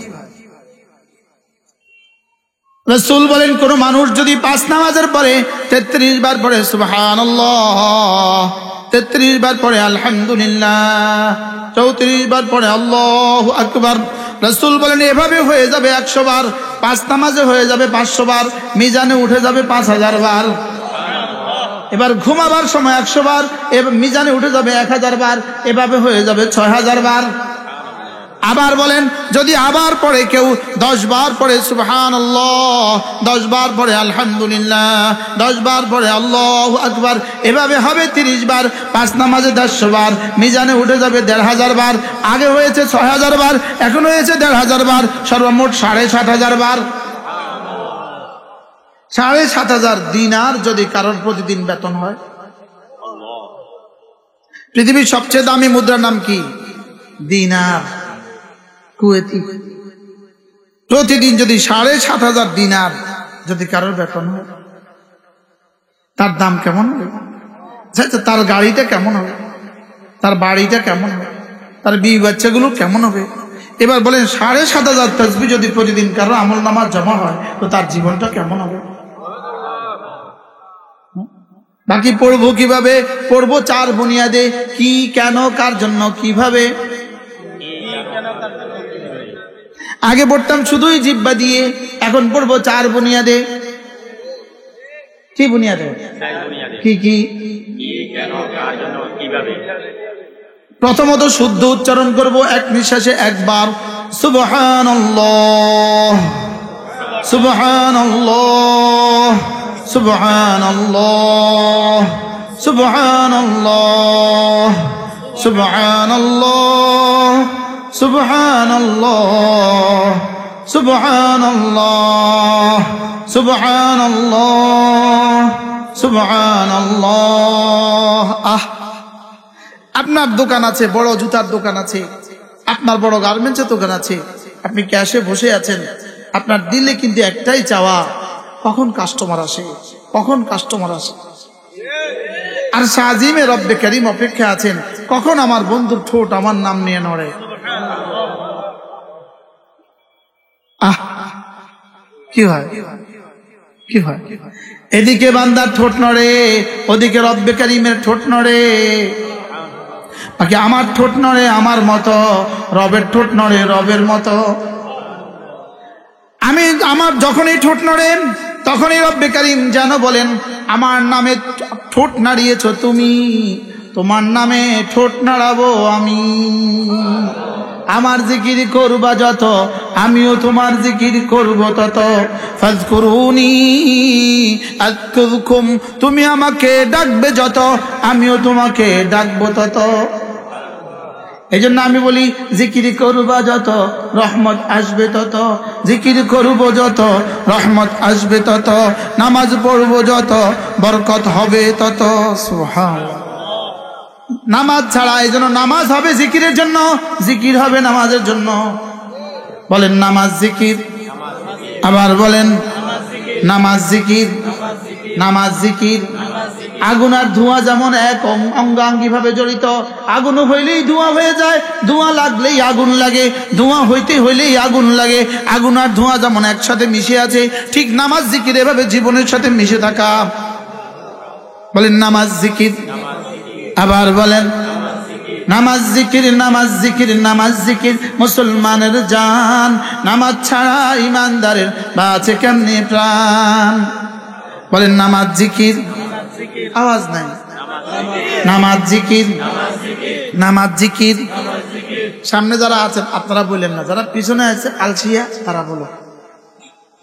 রাসূল বলেন কোন মানুষ যদি 5 নামাজের পরে 33 বার পড়ে সুবহানাল্লাহ, 33 বার পড়ে আলহামদুলিল্লাহ, 34 বার পড়ে আল্লাহু আকবার, রাসূল বলেন এভাবে হয়ে যাবে 100 বার। 5 নামাজে হয়ে যাবে 500 বার, মিজানে উঠে যাবে 5000 বার। এবার ঘুমাবার সময় 100 বার, মিজানে উঠে যাবে 1000 বার, এভাবে হয়ে যাবে 6000 বার। আবার বলেন যদি আবার পড়ে কেউ 10 বার পড়ে সুবহানাল্লাহ, 10 বার পড়ে আলহামদুলিল্লাহ, 10 বার পড়ে আল্লাহু আকবার, এভাবে হবে 30 বার। 5 নামাজে 150 বার, মিজানে উঠে যাবে 1500 বার। আগে হয়েছে 6000 বার, এখন হয়েছে 1500 বার, সর্বমোট 7500 বার। 7500 দিনার যদি কারোর প্রতিদিন বেতন হয়। পৃথিবীর সবচেয়ে দামি মুদ্রার নাম কি? দিনার, কুয়েতি। প্রতিদিন যদি 7500 দিনার যদি কারোর বেতন হয়, তার দাম কেমন হবে? তার গাড়িটা কেমন হবে? তার বাড়িটা কেমন হবে? তার বিবি বাচ্চাগুলো কেমন হবে? এবার বলেন 7500 তাসবিহ যদি প্রতিদিন কারোর আমল নামা জমা হয়, তো তার জীবনটা কেমন হবে? বাকি পড়বো কিভাবে? পড়বো 4 বুনিয়াদে, কি, কেন, কার জন্য, কিভাবে। আগে পড়তাম শুধুই জিহ্বা দিয়ে, এখন পড়বো 4 বুনিয়াদে। কি বুনিয়াদে? কি কি? প্রথমত শুদ্ধ উচ্চারণ করব, এক নিঃশ্বাসে একবার সুবহানাল্লাহ, সুবহানাল্লাহ, সুবহানাল্লাহ, সুবহানাল্লাহ, সুবহানাল্লাহ, সুবহানাল্লাহ, সুবহানাল্লাহ, সুবহানাল্লাহ, সুবহানাল্লাহ। আপনার দোকান আছে, বড় জুতার দোকান আছে, আপনার বড় গার্মেন্টসের দোকান আছে, আপনি ক্যাশে বসে আছেন, আপনার দিলে কিন্তু একটাই চাওয়া, কখন কাস্টমার আসে, কখন কাস্টমার আসে। আর সাজিমে রব্বে করিম অপেক্ষা আছেন, কখন আমার বন্ধুর ঠোঁট আমার নাম নিয়ে নড়ে। কি হয়, কি হয়? এদিকে বান্দার ঠোঁট নড়ে, ওদিকে রব্বে করিমের ঠোঁট নড়ে। বাকি আমার ঠোঁট নড়ে আমার মতো, রবের ঠোঁট নড়ে রবের মতো। আমার যখনই ঠোঁট নড়ে তখনই রব্বে করিম যেন বলেন আমার নামে ঠোঁট নাড়িয়েছ তুমি, তোমার নামে ঠোঁট নাড়াবো আমি। আমার জিকির করবা যত, আমিও তোমার জিকির করব তত। ফাজকুরুনি আযকুরকুম, তুমি আমাকে ডাকবে যত, আমিও তোমাকে ডাকবো তত। এই জন্য আমি বলি জিকির করবা যত, রহমত আসবে তত। জিকির করব যত, রহমত আসবে তত। নামাজ পড়বো যত, বরকত হবে তত। সুবহানাল্লাহ। নামাজ ছাড়া, এই জন্য নামাজ হবে জিকিরের জন্য, জিকির হবে নামাজের জন্য। বলেন নামাজ জিকির, আবার বলেন নামাজ জিকির, নামাজ জিকির। আগুন আর ধোঁয়া যেমন এক অঙ্গাঙ্গি ভাবে জড়িত, আগুন হইলেই ধোঁয়া হয়ে যায়, ধোঁয়া লাগলেই আগুন লাগে, ধোঁয়া হইতে হইলেই আগুন লাগে। আগুন আর ধোঁয়া যেমন একসাথে মিশে আছে, ঠিক নামাজ জিকির এভাবে জীবনের সাথে মিশে থাকা। বলেন নামাজ জিকির, আবার বলেন নামাজ জিকির, নামাজ জিকির, নামাজ জিকির মুসলমানের জান। নামাজ ছাড়া ইমানদারের বাঁচে কেমনে প্রাণ। বলেন নামাজ জিকির, আওয়াজ নাই, নামাজ জিকির, নামাজ জিকির। সামনে যারা আছেন আপনারা বললেন না, যারা পিছনে আছে আলসিয়া তারা বলো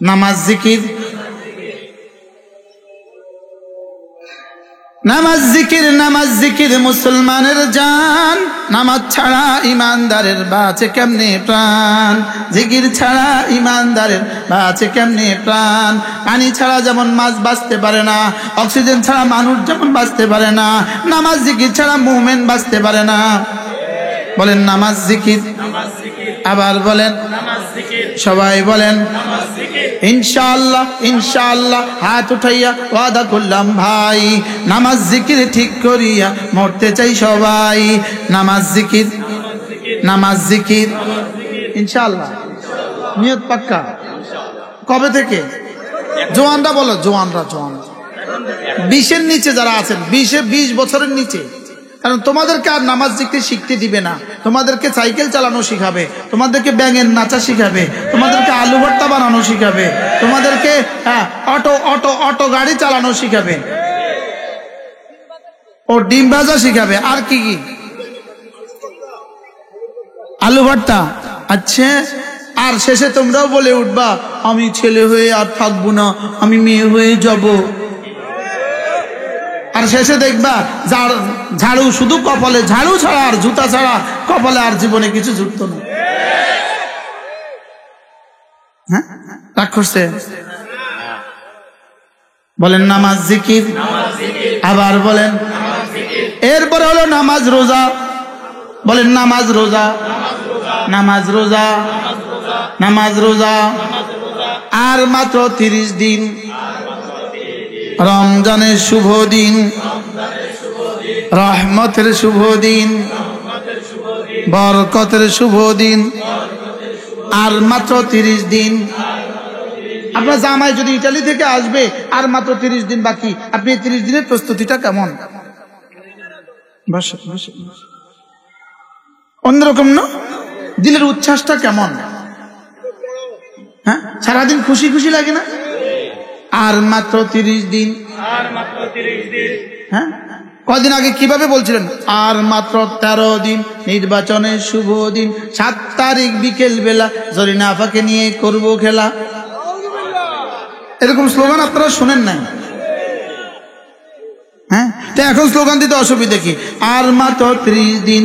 নামাজ জিকির, নামাজ জিকির, নামাজ জিকির মুসলমানের জান। নামাজ ছাড়া ইমানদারের বাঁচে কেমনে প্রাণ। জিকির ছাড়া ইমানদারের বাঁচে কেমনে প্রাণ। পানি ছাড়া যেমন মাছ বাঁচতে পারে না, অক্সিজেন ছাড়া মানুষ যেমন বাঁচতে পারে না, নামাজ জিকির ছাড়া মুমিন বাঁচতে পারে না। বলেন নামাজ জিকির, আবার বলেন সবাই বলেন ইনশাআল্লাহ, ইনশাআল্লাহ। হাত উঠাইয়া ওয়াদা করলাম ভাই, নামাজ জিকির ঠিক করিয়া মরতে চাই সবাই। নামাজ জিকির, নামাজ জিকির ইনশাআল্লাহ। নিয়ত পাক্কা? কবে থেকে? জোয়ানরা বলো, জোয়ানরা, জোয়ান 20-এর নিচে যারা আছেন, 20 বছরের নিচে। কারণ তোমাদেরকে আর নামাজ জিকির শিখতে দিবে না, তোমাদেরকে সাইকেল চালানো শিখাবে, তোমাদেরকে ব্যাঙের নাচা শিখাবে, তোমাদেরকে আলু ভর্তা বানানো শিখাবে, তোমাদেরকে অটো অটো অটো গাড়ি চালানো শিখাবে, ও ডিম ভাজা শিখাবে, আর কি কি, আলু ভর্তা। আচ্ছা, আর শেষে তোমরাও বলে উঠবা আমি ছেলে হয়ে আর থাকবো না, আমি মেয়ে হয়ে যাব। আর শেষে দেখবা ঝাড়ু শুধু কপালে, ঝাড়ু ছাড়া আর জুতা ছাড়া কপালে আর জীবনে কিছু যুক্ত না। হ্যাঁ, রাগ করছে? বলেন নামাজ জিকির, আবার বলেন। এরপরে হলো নামাজ রোজা। বলেন নামাজ রোজা, নামাজ রোজা, নামাজ রোজা। আর মাত্র 30 দিন, রমজানের শুভ দিন, রহমতের শুভ দিন, বরকতের শুভ দিন। আর মাত্র 30 দিন। আপনার জামাই যদি ইটালি থেকে আসবে, আর মাত্র 30 দিন বাকি, আপনি 30 দিনের প্রস্তুতিটা কেমন? অন্যরকম না? দিলের উচ্ছ্বাসটা কেমন? হ্যাঁ, সারাদিন খুশি খুশি লাগে না? আর মাত্র 30 দিন। হ্যাঁ, কদিন আগে কিভাবে বলছিলেন? আর মাত্র 13 দিন, নির্বাচনের শুভ দিন, 7 তারিখ বিকেল বেলা জরিনা আফাকে নিয়ে করব খেলা। এরকম স্লোগান আপনারা শুনেন নাই? হ্যাঁ, তো এখন স্লোগান দিতে অসুবিধা কি? আর মাত্র 30 দিন,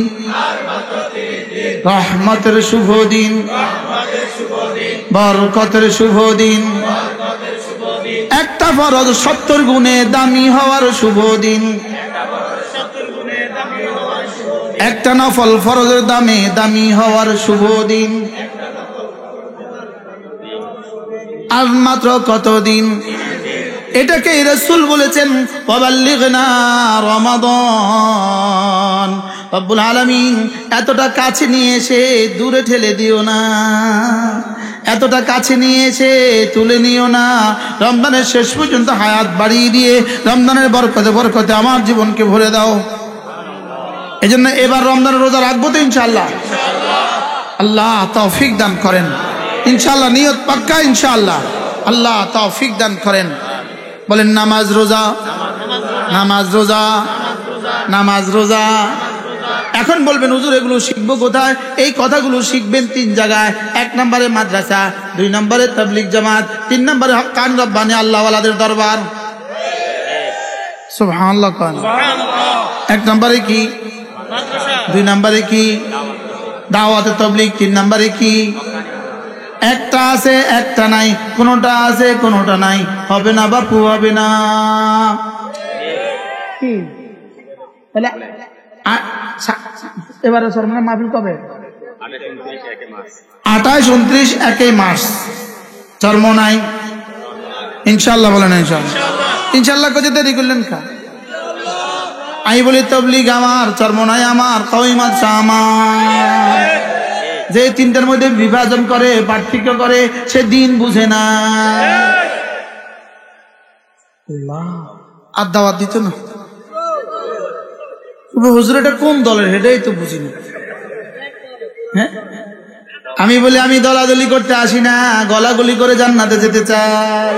রহমতের শুভ দিন, বরকতের শুভ দিন। একটা ফরজ 70 গুণে দামি হওয়ার শুভ দিন, একটা নফল ফরজের দামে দামি হওয়ার শুভ দিন। আর মাত্র কতদিন? এটাকে রাসূল বলেছেন ওয়াবাল্লিগনা রমাদান। রব্বুল আলামিন এতটা কাছে নিয়ে এসে দূরে ঠেলে দিও না, এতটা কাছে নিয়ে এসে তুলে নিও না। রমজানের শেষ পর্যন্ত হায়াত বাড়িয়ে দিয়ে রমজানের বরকতে বরকতে আমার জীবনকে ভরে দাও। এজন্য এবার রমজানের রোজা রাখবো তো ইনশাআল্লাহ। আল্লাহ তৌফিক দান করেন ইনশাআল্লাহ। নিয়ত পাক্কা ইনশাআল্লাহ। আল্লাহ তৌফিক দান করেন। বলেন নামাজ রোজা, নামাজ রোজা, নামাজ রোজা। এখন বলবেন হুজুর এগুলো শিখবো কোথায়? এই কথাগুলো শিখবেন 3 জায়গায়। 1 নম্বরে মাদ্রাসা, 2 নম্বরে তাবলীগ জামাত, 3 নম্বরে হক্কানি রব্বানি আল্লাহওয়ালাদের দরবার। সুবহানাল্লাহ। 1 নম্বরে কি? মাদ্রাসা। 2 নম্বরে কি? দাওয়াতে তাবলীগ। 3 নম্বরে কি? একটা আছে একটা নাই, কোনটা আছে কোনটা নাই। হবে না বাপু, হবে না। তাহলে এবারে সরমানের মাহফিল কবে? 28, 29, 1 মাস। চর্ম নাই ইনশাআল্লাহ। বলেন ইনশাআল্লাহ। ইনশাআল্লাহ কত দেরি করলেন? আমি বলি তাবলীগ আমার, চরমনাই আমার, কওমি মাদ্রাসা আমার। যে তিনটার মধ্যে বিভাজন করে, পার্থক্য করে, সে দিন বুঝে না। আর দাওয়াত দিত না। হুজুর এটা কোন দলের, এটাই তো বুঝি না। হ্যাঁ, আমি বলি আমি দলাদলি করতে আসি না, গলাগলি করে জান্নাতে যেতে চাই।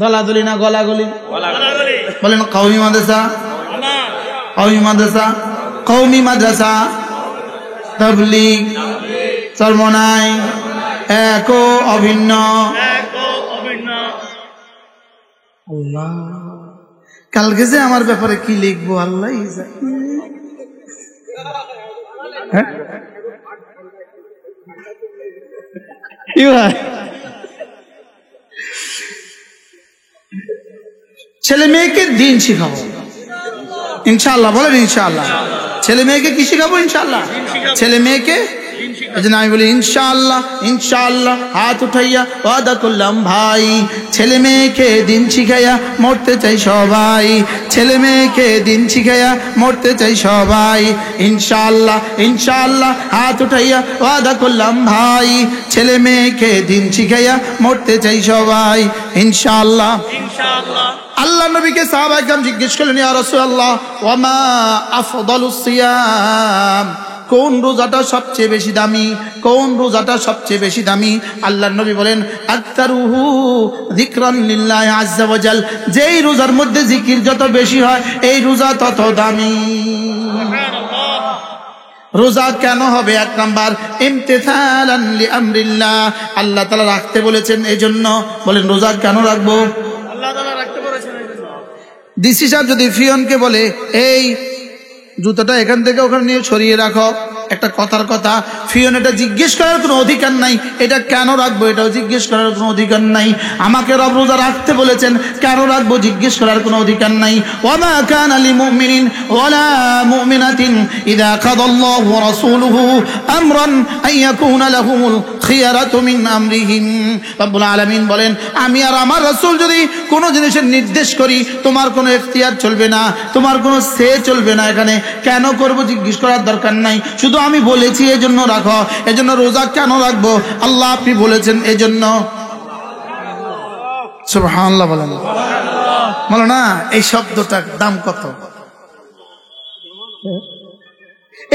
দলাদলি না গলাগলি। বলেন কওমি মাদ্রাসা, কওমি মাদ্রাসা, কওমি মাদ্রাসা, তাবলীগ, চরমনাই, এক ও অভিন্ন। আল্লাহ, কালকে যে আমার ব্যাপারে কি লিখবো আল্লাহ জানে। হ্যাঁ, ছেলে মেয়েকে দিন শিখাবো ইনশাআল্লাহ। বলেন ইনশাআল্লাহ। ছেলে মেয়েকে কি শিখাবো? ইনশাআল্লাহ। ছেলে মেয়েকে, এই জন্য আমি বলি ইনশাআল্লাহ, ইনশাআল্লাহ। হাত উঠাইয়া ওয়াদা করলাম ভাই, ছেলে মেয়েকে দিন শিখাইয়া মরতে চাই সবাই। ছেলে মেয়েকে দিন শিখাইয়া মরতে চাই সবাই। ইনশাআল্লাহ, ইনশাআল্লাহ। হাত উঠাইয়া ওয়াদা করলাম ভাই, ছেলে মেয়েকে দিন শিখাইয়া মরতে চাই সবাই। ইনশাআল্লাহ, ইনশাআল্লাহ। আল্লাহ নবীকে সাহাবায়ে কেরাম জিজ্ঞেস করলেন, ইয়া রাসূলুল্লাহ ওয়া মা আফদালুস সিয়াম, কোন রোজাটা সবচেয়ে বেশি দামি? কোন রোজাটা সবচেয়ে বেশি দামি? আল্লাহর নবী বলেন, আকতারুহু যিকরান লিল্লাহি আযজা ওয়া জাল, যেই রোজার মধ্যে জিকির যত বেশি হয় এই রোজা তত দামি। রোজা কেন হবে? এক নাম্বার ইমতিসালান লিআমরিল্লাহ, আল্লাহ তাআলা রাখতে বলেছেন এই জন্য। বলেন রোজা কেন রাখবো? আল্লাহ তাআলা রাখতে বলেছেন এই জন্য। ডিসি সাহেব যদি ফিয়নকে বলে এই জুতাটা এখান থেকে ওখানে নিয়ে সরিয়ে রাখো, একটা কথার কথা, ফিয়ন এটা জিজ্ঞেস করার কোনো অধিকার নাই, এটা কেন রাখবো এটাও জিজ্ঞেস করার কোনো অধিকার নাই। আমাকে রব রোজা রাখতে বলেছেন, কেন রাখবো জিজ্ঞেস করার কোনো অধিকার নাই। ওয়ামা কানা লিমুমিনিন ওয়ালা মুমিনাতিন ইযা কাদাল্লাহু ওয়া রাসূলুহু আমরান আইয়াকুনা লাহুমুল খিয়ারাতু মিন আমরিহিম। রব্বুল আলামিন বলেন, আমি আর আমার রাসূল যদি কোনো জিনিসের নির্দেশ করি, তোমার কোনো এখতিয়ার চলবে না, তোমার কোনো সে চলবে না। এখানে কেন করব জিজ্ঞেস করার দরকার নাই, শুধু আমি বলেছি এজন্য রাখো। এজন্য রোজা কেন রাখবো? আল্লাহ আপনি বলেছেন এজন্য। সুবহানাল্লাহ বলেন। বলো না এই শব্দটার দাম কত?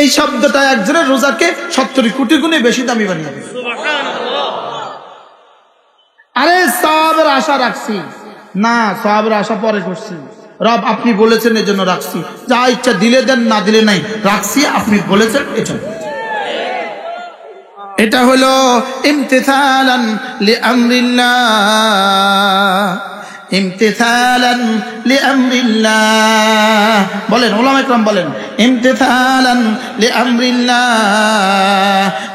এই শব্দটা একজনের রোজাকে 70 কোটি গুণে বেশি দামি বানিয়ে দেবে। আরে সওয়াবের আশা রাখছি না, সওয়াবের আশা পরে করছি। রব আপনি বলেছেন এজন্য রাখছি, যা ইচ্ছা দিলে দেন, না দিলে নাই, রাখছি আপনি বলেছেন এজন্য। এটা হলো ইমতিসালান লিআমরিল্লাহ, ইমতিসালান লিআমরিল্লাহ। বলেন উলামা ইকরাম বলেন ইমতিসালান লিআমরিল্লাহ,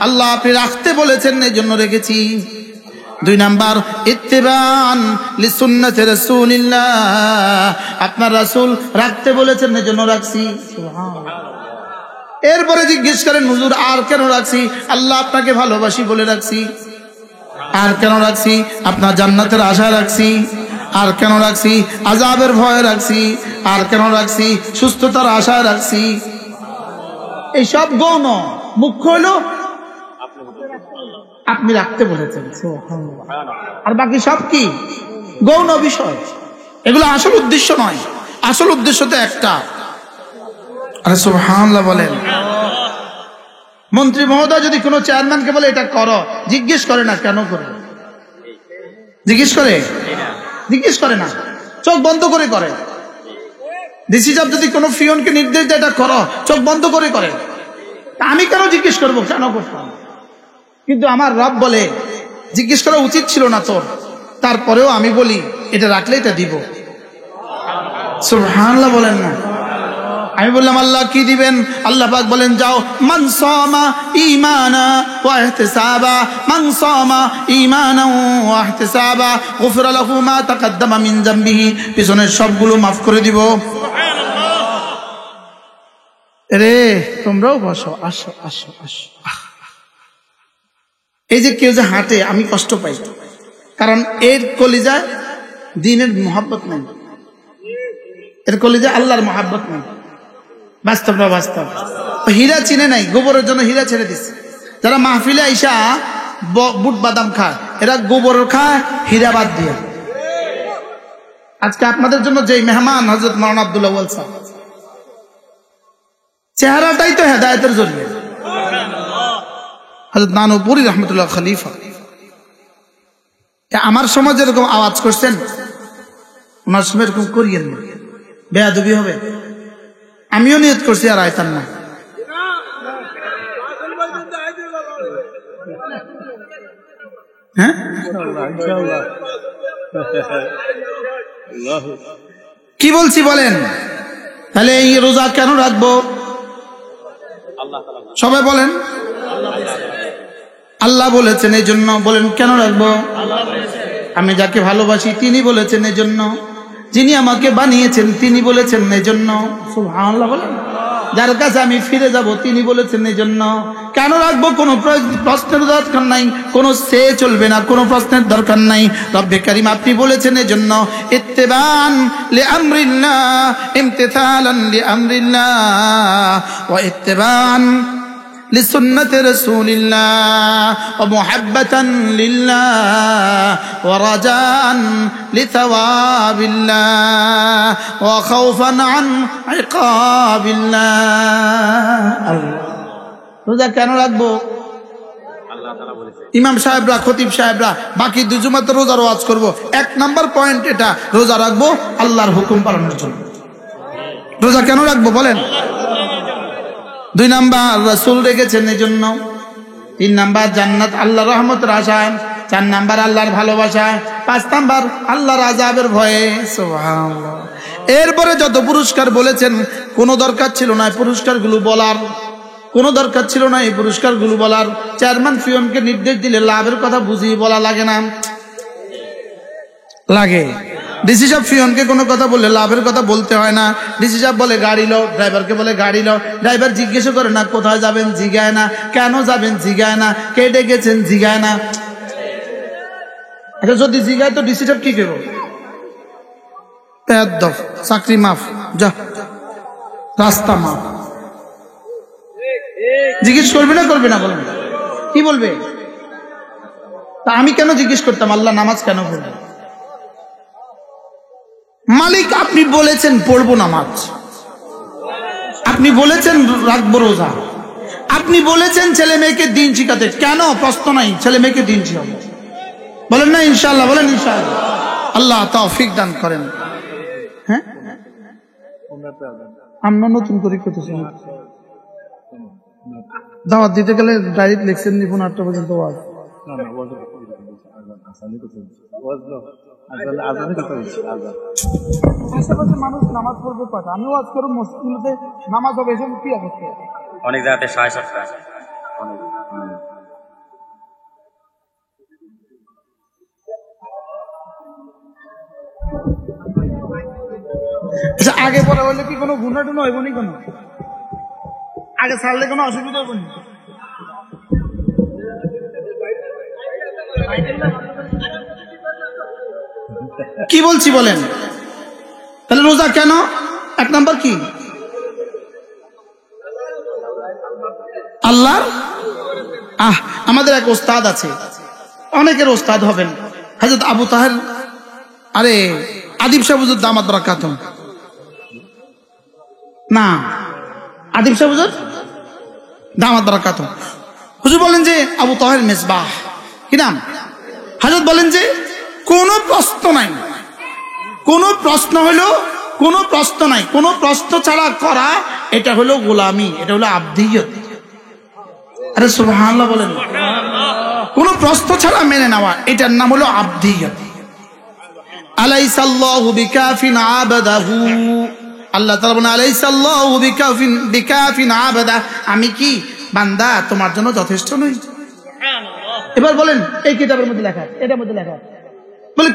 আল্লাহ আপনি রাখতে বলেছেন এজন্য রেখেছি। 2 নাম্বার ইত্তিবাআন লিসুন্নতি রাসূলিল্লাহ, আপনার রাসূল রাখতে বলেছেন এজন্য রাখছি। এরপরে জিজ্ঞেস করেন হুজুর আর কেন রাখছি? আল্লাহ আপনাকে ভালোবাসি বলে রাখছি। আর কেন রাখছি? আপনার জান্নাতের আশা রাখছি। আর কেন রাখছি? আযাবের ভয় রাখছি। আর কেন রাখছি? সুস্থতার আশা রাখছি। এই সব গৌণ, মুখ্য হলো আপনি রাখতে বলেছেন, আর বাকি সব কি গৌণ বিষয়। এগুলো আসল উদ্দেশ্য নয়, আসল উদ্দেশ্য তো একটা। আরে সুবহানাল্লাহ বলেন। মন্ত্রী মহোদয় যদি কোনো চেয়ারম্যানকে বলে এটা করো, জিজ্ঞেস করে না কেন করে? জিজ্ঞেস করে? জিজ্ঞেস করে না, চোখ বন্ধ করে করে। ডিসি সাহেব যদি কোনো ফিয়নকে নির্দেশ দেয় এটা করো, চোখ বন্ধ করে করে। আমি কেন জিজ্ঞেস করবো কেন করতাম? কিন্তু আমার রব বলে জিজ্ঞেস করা উচিত ছিল না তোর, তারপরেও আমি বলি এটা রাখলে এটা দিব। সুবহানাল্লাহ বলেন না। আমি বললাম আল্লাহ কি দিবেন? আল্লাহ পাক বলেন যাও, মান সামা ঈমানা ওয়া ইহতিসাবা, মান সামা ঈমানা ওয়া ইহতিসাবা গুফিরা লাহু মা তাকাদ্দামা মিন যামবিহি, পিছনের সবগুলো মাফ করে দিব। সুবহানাল্লাহ। রে তোমরাও বসো, আসো আসো আসো। এই যে কেউ যে হাঁটে আমি কষ্ট পাই, কারণ এর কলিজায় দ্বীনের মুহাব্বত নাই। এর কলিজে আল্লাহর মহাব্বত নেই। বাস্তব না বাস্তব? হীরা চিনে নাই, গোবরের জন্য হীরা ছেড়ে দিচ্ছে। যারা মাহফিলে আইসা বুট বাদাম খায়, এরা গোবর খায় হীরা বাদ দিয়ে। আজকে আপনাদের জন্য যে মেহমান হযরত মাওলানা আব্দুল আউয়াল সাহেব, চেহারাটাই তো হেদায়েতের জন্য। হযরত নানুপুরি রহমতুল্লাহ খলিফা আমার সমাজে এরকম আওয়াজ করছেন, ওনার সময় এরকম করিয়েন না, বেয়াদবি হবে। আমিও নিয়ত করছি আর আয়তাম না। হ্যাঁ, কি বলছি বলেন? তাহলে এই রোজা কেন রাখবো? সবাই বলেন আল্লাহ বলেছেন এই জন্য। বলেন কেন রাখবো? আমি যাকে ভালোবাসি তিনি বলেছেন এই জন্য, যিনি আমাকে বানিয়েছেন তিনি বলেছেন এই জন্য। সুবহানাল্লাহ বলেন। যার কাছে আমি ফিরে যাব তিনি বলেছেন এই জন্য। কেন রাখবো? কোনো প্রশ্নের দরকার নাই, কোনো সে চলবে না, কোনো প্রশ্নের দরকার নাই। রব্বে কারীম আপনি বলেছেন এই জন্য। ইত্তিবান লিআমরিল্লাহ, ইমতিসালান লিআমরিল্লাহ, ওয়া ইত্তিবান لسنة رسول الله ومحبة لله ورجاء لثواب الله وخوفا عن عقاب الله. রোজা কেন রাখবো? ইমাম সাহেবরা, খতিব সাহেবরা বাকি দুই জুমাতে রোজার ওয়াজ করবো। 1 নাম্বার পয়েন্ট এটা, রোজা রাখবো আল্লাহর হুকুম পালনের জন্য। রোজা কেন রাখবো বলেন? 2 নাম্বার রাসূল রেখেছেন এই জন্য। 3 নাম্বার জান্নাত আল্লাহর রহমতের আশায়। 4 নাম্বার আল্লাহর ভালোবাসায়। 5 নাম্বার আল্লাহর আযাবের ভয়ে। সুবহানাল্লাহ। এরপরে যত পুরস্কার বলেছেন, কোনো দরকার ছিল না এই পুরস্কারগুলো বলার, কোনো দরকার ছিল না এই পুরস্কারগুলো বলার। চেয়ারম্যান পিয়নকে নির্দেশ দিলে লাভের কথা বুঝিয়ে বলা লাগে না? লাগে। ডিসি সাহেব পিয়নকে কোনো কথা বললে লাভের কথা বলতে হয় না। ডিসি সাহেব বলে গাড়ি লো, ড্রাইভারকে বলে গাড়ি লো। ড্রাইভার জিজ্ঞেস করে না কোথায় যাবেন, জিগায় না। কেন যাবেন, জিগায় না। কে ডেকেছেন, জিগায় না। আচ্ছা যদি জিগায় তো ডিসি সাহেব কি করবো? চাকরি মাফ, যা রাস্তা মাফ। জিজ্ঞেস করবে না, করবে না? বলেন কি বলবে? তা আমি কেন জিজ্ঞেস করতাম আল্লাহ নামাজ কেন পড়বো? মালিক আপনি বলেছেন পড়বো নামাজ, আপনি বলেছেন রাখবো রোজা, আপনি বলেছেন ছেলে মেয়েকে দিন শিখাতে, কেন প্রশ্ন নাই ছেলে মেয়েকে দিন শিখাবো? বলেন না ইনশাআল্লাহ? বলেন ইনশাআল্লাহ। আল্লাহ তৌফিক দান করেন। হ্যাঁ, আমরা নতুন করে করতেছি। দাওয়াত দিতে গেলে ডাইরেক্ট লেকচার নিব না 8টা পর্যন্ত ওয়াজ। আশেপাশে মানুষ নামাজ পড়বে কয়টা? আমি ওয়াজ করব মসজিদে, নামাজ হবে এসব কি অবস্থা? অনেক জায়গাতে 7:30 আচ্ছা আগে পরে হইলে কি কোনো গুণা টুনা হইব নি? কোনো আগে ছাড়লে কোনো অসুবিধা হইব না? কি বলছি বলেন? তাহলে রোজা কেন? 1 নাম্বার কি? আল্লাহর আমাদের এক ওস্তাদ আছে, অনেকের ওস্তাদ হবেন, হযরত আবু তাহের, আরে আদিব সাহেব হুজুর দামাত বরকাতুহু, না আদিব সাহেব হুজুর দামাত বরকাতুহু। হুজুর বলেন যে আবু তাহের মিসবাহ, কি নাম? হযরত বলেন যে কোনো প্রশ্ন নাই, কোনো প্রশ্ন হলো কোনো প্রশ্ন নাই, কোনো প্রশ্ন ছাড়া করা এটা হলো গোলামি, এটা হলো আবদিয়ত। আরে সুবহানাল্লাহ বলেন। কোনো প্রশ্ন ছাড়া মেনে নেওয়া এটার নাম হলো আবদিয়ত। আলাইসাল্লাহু বিকাফিন আবাদাহু, আল্লাহ তাআলা বলেন আলাইসাল্লাহু বিকাফিন আবাদা, আমি কি বান্দা তোমার জন্য যথেষ্ট নই? এবার বলেন এই কিতাবের মধ্যে লেখা, এটার মধ্যে লেখা, বলে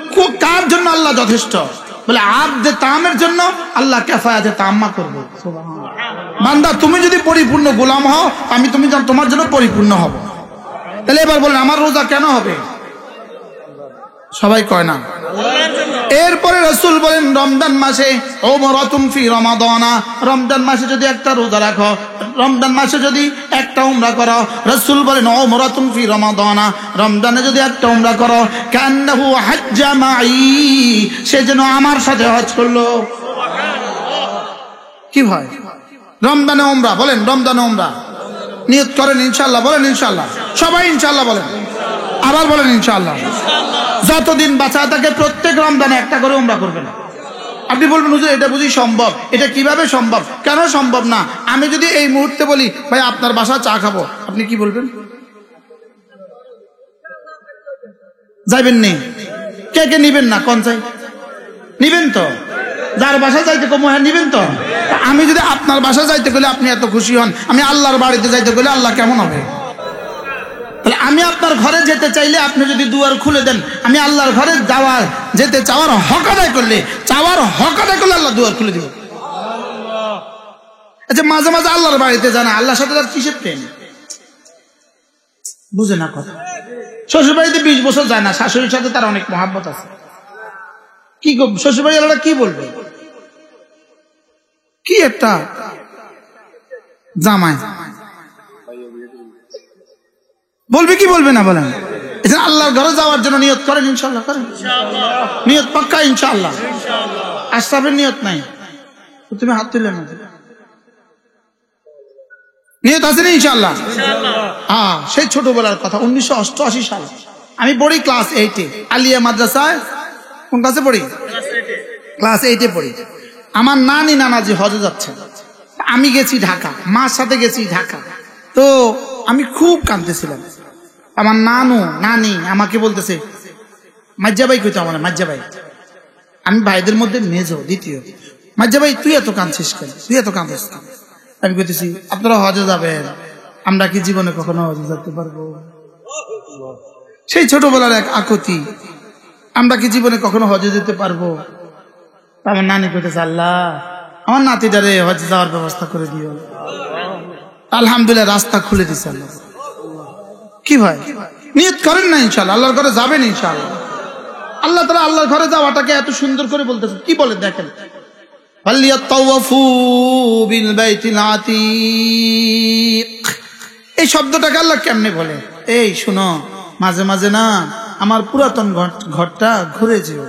কার জন্য আল্লাহ যথেষ্ট? বলে আবদে তামের জন্য আল্লাহ কাফায়াতে তাম্মা করবে। সুবহানাল্লাহ। বান্দা তুমি যদি পরিপূর্ণ গোলাম হও, আমি তোমার জন্য পরিপূর্ণ হব। তাহলে এবার বলেন আমার রোজা কেন হবে? সবাই কয় না। এরপরে রাসূল বলেন রমজান মাসে উমরাতুন ফি রমাদানা, রমজান মাসে যদি একটা রোজা রাখো, রমজান মাসে যদি একটা উমরা করো, রাসূল বলেন উমরাতুন ফি রমাদানা, রমজানে যদি একটা উমরা করো, কান্নাহু হাজ্জা মাই, সে যেন আমার সাথে হজ করলো। কি ভাই, রমজানে উমরা বলেন, রমজানে উমরা নিয়ত করেন ইনশাআল্লাহ, বলেন ইনশাআল্লাহ, সবাই ইনশাআল্লাহ বলেন, আবার বলেন ইনশাআল্লাহ। যতদিন বাঁচা থাকে প্রত্যেক রমজানে একটা করে উমরা করবেন। আপনি বলবেন হুজুর এটা বুঝি সম্ভব, এটা কিভাবে সম্ভব? কেন সম্ভব না? আমি যদি এই মুহূর্তে বলি ভাই আপনার বাসা চা খাবো, আপনি কি বলবেন? যাইবেন নি? কে কে নিবেন না? কোন চাই নিবেন তো? যার বাসা যাইতে কম হ্যাঁ নিবেন তো? আমি যদি আপনার বাসা যাইতে গেলে আপনি এত খুশি হন, আমি আল্লাহর বাড়িতে যাইতে গেলে আল্লাহ কেমন হবে? তাহলে আমি আপনার ঘরে যেতে চাইলে আপনি যদি দুয়ার খুলে দেন, আমি আল্লাহর ঘরে যেতে চাওয়ার হক আদায় করলে আল্লাহ দুয়ার খুলে দিব। আচ্ছা মাঝে মাঝে আল্লাহর বাড়িতে জানা আল্লাহর সাথে তার কিসের প্রেম? বুঝে না কথা। শ্বশুর বাড়িতে 20 বছর যায় না, শাশুড়ির সাথে তার অনেক মহাব্বত আছে। কি শ্বশুর বাড়ি আল্লাহরা কি বলবে? কি একটা জামাই বলবে কি বলবে না বলেন? এটা আল্লাহর ঘরে যাওয়ার জন্য নিয়ত করেন ইনশাআল্লাহ, করেন নিয়ত পাক্কা ইনশাআল্লাহ। আশরাফের নিয়ত নাই, তুমি হাত তুলে না, নিয়ত আছে না ইনশাআল্লাহ? হ্যাঁ, সেই ছোটবেলার কথা 1988 সাল আমি পড়ি ক্লাস 8-এ আলিয়া মাদ্রাসায়। কোন ক্লাসে পড়ি? ক্লাস 8-এ পড়ি। আমার নানাজি হজে যাচ্ছে, আমি গেছি ঢাকা, মার সাথে গেছি ঢাকা। তো আমি খুব কাঁদতেছিলাম। আমার নানি আমাকে বলতেছে মাজ্জা ভাই, কইতো আমার মাজ্জা ভাই, আমি ভাইদের মধ্যে মেজো দ্বিতীয়, মাজ্জা ভাই তুই এত কাঁদছিস কেন, তুই এত কাঁদছিস কেন? আমি কইতেছি আপনারা হজে যাবেন, আমরা কি জীবনে কখনো হজে যেতে পারবো? সেই ছোটবেলার এক আকুতি, আমরা কি জীবনে কখনো হজে যেতে পারবো? আমার নানি কইতেছে আল্লাহ আমার নাতিটারে হজে যাওয়ার ব্যবস্থা করে দিও। আলহামদুলিল্লাহ রাস্তা খুলে দিচ্ছে আল্লাহ। কি ভাই নিয়ত করেন না ইনশাআল্লাহ, আল্লাহর ঘরে যাবেন ইনশাআল্লাহ। আল্লাহ তাআলা আল্লাহর ঘরে যাওয়াটাকে এত সুন্দর করে বলতেছে, কি বলে দেখেন, ফালিয়াতাওয়াফু বিল বাইতিল আতীক। এই শব্দটাকে আল্লাহ কেমনে বলে? এই শুনো, মাঝে মাঝে না আমার পুরাতন ঘরটা ঘুরে যেও।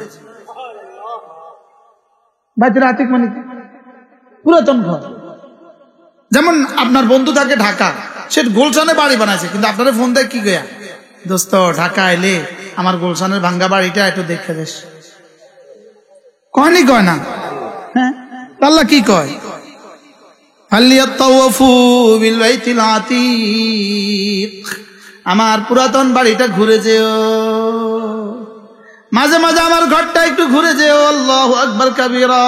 বাইতুল আতীক মানে পুরাতন ঘর। যেমন আপনার বন্ধু থাকে ঢাকা, সে গুলশানে বাড়ি বানাইছে, কিন্তু আপনারা ফোন দেয় কি গয়া, দোস্ত ঢাকা এলে আমার গুলশানের ভাঙ্গা বাড়িটা একটু দেখে দেশ। কয়নি কয় না? হ্যাঁ, আল্লাহ কি কয়, ফালিয়াতাওয়াফু বিল বাইতিল আতীক, আমার পুরাতন বাড়িটা ঘুরে যেও, মাঝে মাঝে আমার ঘরটা একটু ঘুরে যেও। আল্লাহু আকবার কাবীরা।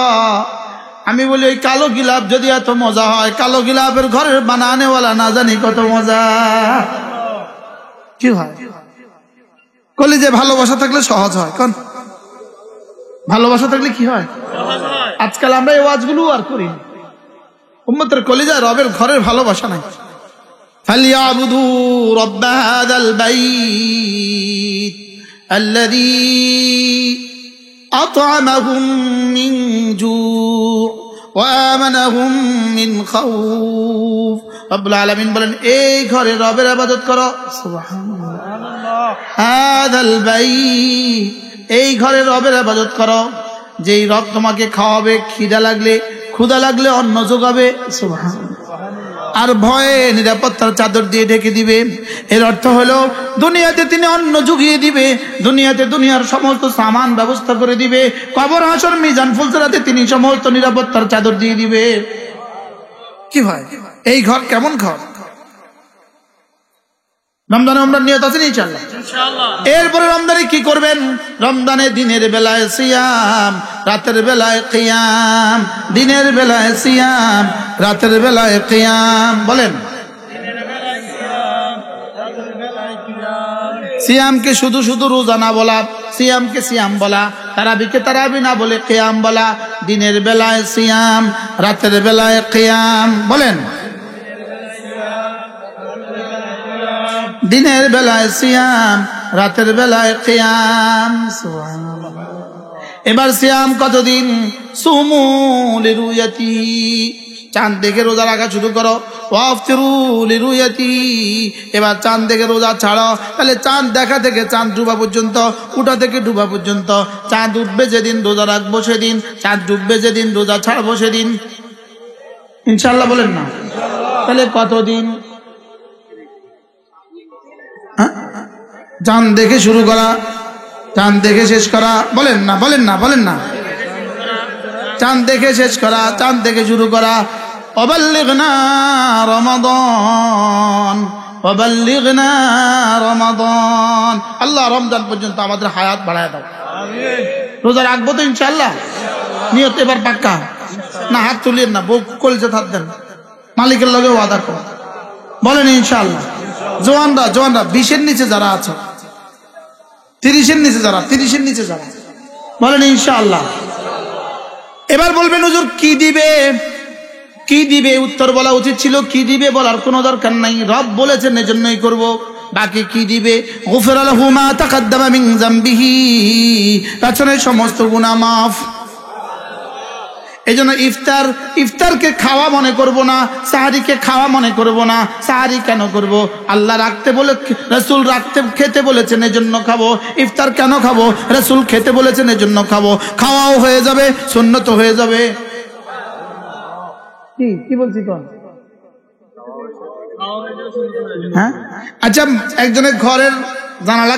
আমি বলি ওই কালো গিলাপ যদি এত মজা হয়, কালো গিলাপের ঘরের বানানেওয়ালা না জানি কত মজা। কি হয় কলিজে ভালোবাসা থাকলে সহজ হয়। কোন ভালোবাসা থাকলে কি হয়? আজকাল আমরা এই ওয়াজগুলো আর করি না। উম্মতের কলিজায় রবের ঘরের ভালোবাসা নাই। ফালিয়াবুদু রাব্ব হাযাল বাইত আল্লাযী আত'আমাহুম মিন জু' ওয়া আমানাহুম মিন খাউফ। রব্বুল আলামিন বলেন এই ঘরে রবের ইবাদত করো। সুবহানাল্লাহ। হাযাল বাইত, এই ঘরে রবের ইবাদত করো, যেই রব তোমাকে খাওয়াবে, ক্ষুধা লাগলে অন্ন যোগাবে। সুবহানাল্লাহ। আর ভয়ে নিরাপত্তার চাদর দিয়ে ঢেকে দিবে। এর অর্থ হলো দুনিয়াতে তিনি অন্ন জুগিয়ে দিবে, দুনিয়াতে দুনিয়ার সমস্ত সামান ব্যবস্থা করে দিবে, কবর হাসর মিজান ফুলসরাতে তিনি সমস্ত নিরাপত্তার চাদর দিয়ে দিবে। কি ভাই এই ঘর কেমন ঘর? রমজানে আমরা নিয়ত আছে ইনশাআল্লাহ। এরপরে রমজানে কি করবেন? রমজানে দিনের বেলায় সিয়াম, রাতের বেলায় কিয়াম। দিনের বেলায় সিয়াম, রাতের বেলায় কিয়াম। বলেন সিয়ামকে শুধু শুধু রোজা না বলা, সিয়ামকে সিয়াম বলা, তারাবিকে তারাবি না বলে কিয়াম বলা। দিনের বেলায় সিয়াম, রাতের বেলায় কিয়াম। বলেন দিনের বেলায় সিয়াম, রাতের বেলায় কিয়াম। সুবহানাল্লাহ। এবার সিয়াম কতদিন? সুমু লিরুয়াতি, চাঁদ দেখে রোজা রাখা শুরু করো। ওয়াফতিরু লিরুয়াতি, এবার চাঁদ দেখে রোজা ছাড়ো। তাহলে চাঁদ দেখা থেকে চাঁদ ডুবা পর্যন্ত, উঠা থেকে ডুবা পর্যন্ত। চাঁদ উঠবে যেদিন রোজা রাখবো সেদিন, চাঁদ ডুববে যেদিন রোজা ছাড়বো সেদিন। ইনশাআল্লাহ বলেন না? তাহলে কতদিন? চাঁদ দেখে শুরু করা, চাঁদ দেখে শেষ করা। বলেন না, বলেন না, বলেন না। চাঁদ দেখে শেষ করা, চাঁদ দেখে শুরু করা। ওয়াবাল্লিগনা রমাদান, ওয়াবাল্লিগনা রমাদান। আল্লাহ রমজান পর্যন্ত আমাদের হায়াত বাড়ায় দাও। রোজা রাখবো তো ইনশাআল্লাহ? নিয়ত এবার পাক্কা না? হাত তুলিয়েন না, বুক কলজে হাত দেন, মালিকের লগে ওয়াদা করো। বলেন ইনশাআল্লাহ। জওয়ানরা, জওয়ানরা 20-এর নিচে যারা আছে, 30-এর নিচে যারা, 30-এর নিচে যারা, বলেন ইনশাআল্লাহ। এবার বলবেন হুজুর কি দিবে, কি দিবে? উত্তর বলা উচিত ছিল, কি দিবে বলার কোনো দরকার নাই, রব বলেছেন এজন্যই করব। বাকি কি দিবে? গুফিরা লাহু মা তাকাদ্দামা মিন যামবিহি, পেছনের সমস্ত গুনাহ মাফ। এজন্য ইফতারকে খাওয়া মনে করব না, সাহারিকে খাওয়া মনে করব না। সাহারি কেন করব? আল্লাহ রাখতে বলে, রাসূল খেতে বলেছেন এজন্য খাবো। ইফতার কেন খাবো? রাসূল খেতে বলেছেন এজন্য খাবো। খাওয়াও হয়ে যাবে, সুন্নত হয়ে যাবে। কি বলছি কোন? হ্যাঁ, আচ্ছা, একজনের ঘরের জানালা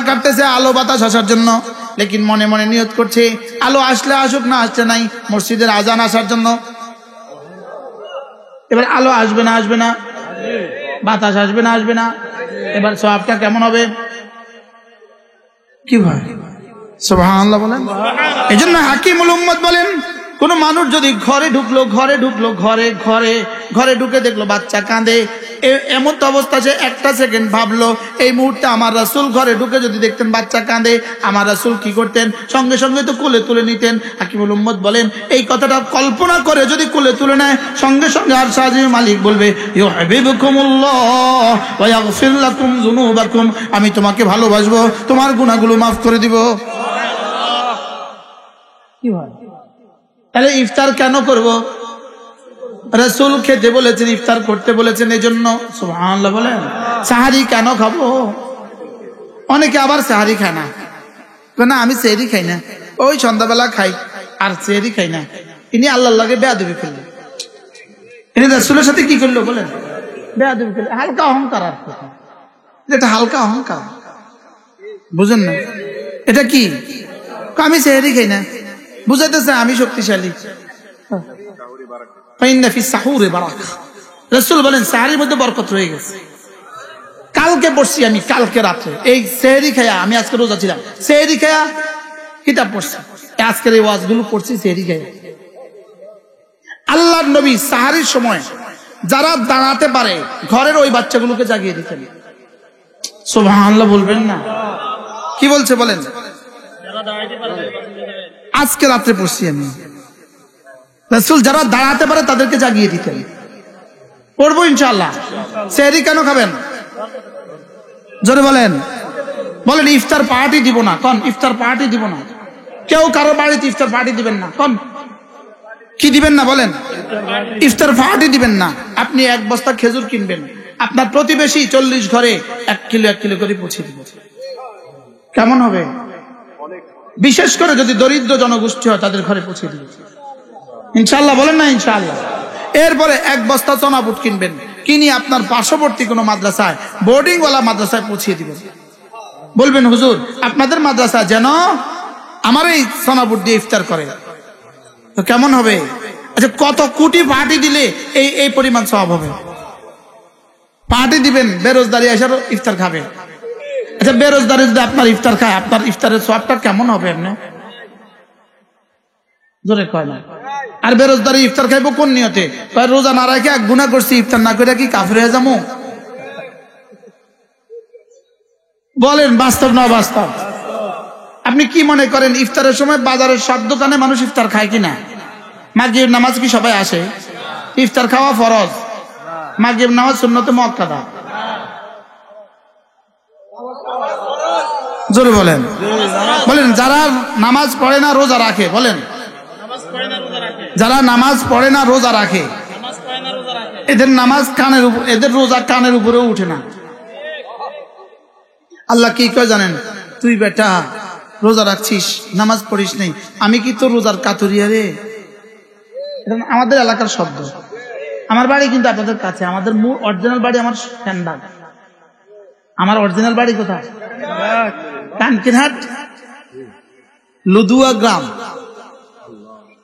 কাটতেছে আলো বাতাস আসার জন্য, লেকিন মনে মনে নিয়ত করছে আলো আসলে আসুক, না আসলে নাই, মসজিদের আজান আসার জন্য। এবার আলো আসবে না, বাতাস আসবে না, এবার সওয়াবটা কেমন হবে? কি ভাই সুবহানাল্লাহ বলেন। এজন্য হাকিমুল উম্মত বলেন, কোন মানুষ যদি ঘরে ঢুকলো, ঘরে ঢুকে দেখলো বাচ্চা কাঁদে, এমন তো অবস্থা যে একটা সেকেন্ড ভাবলো এই মুহূর্তে আমার রাসূল ঘরে ঢুকে যদি দেখতেন বাচ্চা কাঁদে, আমার রাসূল কি করতেন? সঙ্গে সঙ্গে তো কোলে তুলে নিতেন। হাকিমুল উম্মত বলেন, এই কথাটা কল্পনা করে যদি কোলে তুলে নেয়, সঙ্গে সঙ্গে আর সাজির মালিক বলবে ইউহিব্বুকুমুল্লাহ ওয়া ইয়াগফির লাকুম যুনুবাকুম, আমি তোমাকে ভালোবাসবো, তোমার গুনাহগুলো মাফ করে দিব। কি হয়? তাহলে ইফতার কেন করব? রাসূল খেতে বলেছেন, ইফতার করতে বলেছেন, এজন্য। সুবহানাল্লাহ বলেন। সাহারি কেন খাবো? অনেকে আবার সাহারি খায় না, না আমি সেহরি খাই না, ওই সন্ধ্যাবেলা খাই আর সেহরি খাই না। ইনি আল্লাহর লাগে বেয়াদবি করলো, ইনি রাসূলের সাথে কি করলো বলেন? বেয়াদবি করলো। হালকা অহংকার, আর এটা হালকা অহংকার, বুঝেন না? এটা কি? আমি সেহরি খাই না, বুঝাইতেছে আমি শক্তিশালী। রাসূল বলেন সাহারির মধ্যে বরকত রয়ে গেছে। কালকে পড়ছি আমি, কালকে রাত্রে এই সেহরি খায়া, আমি আজকে রোজা ছিলাম, সেহরি খায়া কিতাব পড়ছি, আজকের এই ওয়াজগুলো পড়ছি সেহরি খায়া। আল্লাহর নবী সাহারির সময় যারা দাঁড়াতে পারে ঘরের ওই বাচ্চাগুলোকে জাগিয়ে দিতেন। সুবহানাল্লাহ বলবেন না? কি বলছে বলেন? আজকে রাত্রে পড়ছি আমি, রাসূল যারা দাঁড়াতে পারে তাদেরকে জাগিয়ে দিতেন। পড়বো ইনশাআল্লাহ। সেহরি কেন খাবেন? জোরে বলেন। বলেন ইফতার পার্টি দিব না, কোন ইফতার পার্টি দিব না। কেউ কারো বাড়িতে ইফতার পার্টি দিবেন না, কোন কি দিবেন না বলেন? ইফতার পার্টি দিবেন না। আপনি এক বস্তা খেজুর কিনবেন, আপনার প্রতিবেশী 40 ঘরে 1 কিলো করে পৌঁছে দিবেন। কেমন হবে? বিশেষ করে যদি দরিদ্র জনগোষ্ঠী হয় তাদের ঘরে পৌঁছে দিবেন ইনশাআল্লাহ। বলেন না ইনশাআল্লাহ। এরপরে 1 বস্তা চনা বুট কিনবেন, কিনি আপনার পার্শ্ববর্তী কোনো মাদ্রাসায়, বোর্ডিং ওয়ালা মাদ্রাসায় পৌঁছিয়ে দিবেন। বলবেন হুজুর আপনাদের মাদ্রাসা যেন আমার এই চনা বুট দিয়ে ইফতার করে, তো কেমন হবে? আচ্ছা, কত কোটি পার্টি দিলে এই পরিমাণ সওয়াব হবে? পার্টি দিবেন, বেরোজদারি এসে ইফতার খাবে। আচ্ছা, বেরোজদারি যদি আপনার ইফতার খায়, আপনার ইফতারের সওয়াবটা কেমন হবে? এমনি জোরে কয় না। আর বেরোজদারি ইফতার খাইবো কোন নিয়তে? রোজা না রাখে গুনাহ করছি, ইফতার না করে কি কাফের হয়ে যাবো? বলেন বাস্তব না বাস্তব? আপনি কি মনে করেন ইফতারের সময় বাজারের সব দোকানে মানুষ ইফতার খায় কিনা? মাগরিব নামাজ কি সবাই আসে? ইফতার খাওয়া ফরজ, মাগরিব নামাজ সুন্নতে মুআক্কাদা। জোরে বলেন, বলেন যারা নামাজ পড়ে না রোজা রাখে, বলেন নামাজ পড়ে না রোজা রাখে, যারা নামাজ পড়ে না রোজা রাখে, নামাজ পড়ে না রোজা রাখে, এদের নামাজ কানের উপর, এদের রোজা কানের উপরেও উঠে না। আল্লাহ কি কয় জানেন? তুই বেটা রোজা রাখছিস, নামাজ পড়িস নেই, আমি কি তোর রোজার কাতুরিয়া রে? এটা আমাদের এলাকার শব্দ। আমার বাড়ি কিন্তু আপনাদের কাছে, আমাদের মূল অরিজিনাল বাড়ি আমার সেনবাগ। আমার অরিজিনাল বাড়ি কোথায়? কানকিরহাট লুদুয়া গ্রাম।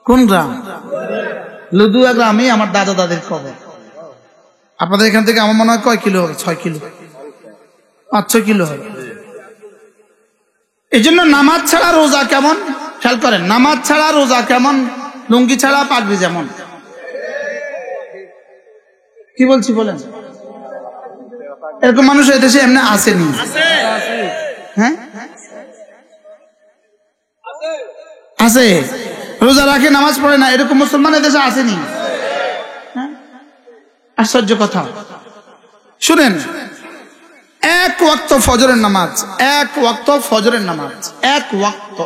কোন গ্রাম? লুদুয়া গ্রামে আমার দাদা দাদির কবর। আপনাদের এখান থেকে আমার মনে হয় কয় কিলো হবে? 6 কিলো, 5-6 কিলো হবে। এই জন্য নামাজ ছাড়া রোজা কেমন খেয়াল করেন, নামাজ ছাড়া রোজা কেমন, লুঙ্গি ছাড়া পাগড়ি যেমন। কি বলছি বলেন? এরকম মানুষ এদেশে এমনি আসেনি। হ্যাঁ আছে, রোজা রাখে নামাজ পড়ে না, এরকম মুসলমান এদেশে আসেনি। আশ্চর্য কথা। শুনেন, এক ওয়াক্ত ফজরের নামাজ, এক ওয়াক্ত ফজরের নামাজ, এক ওয়াক্ত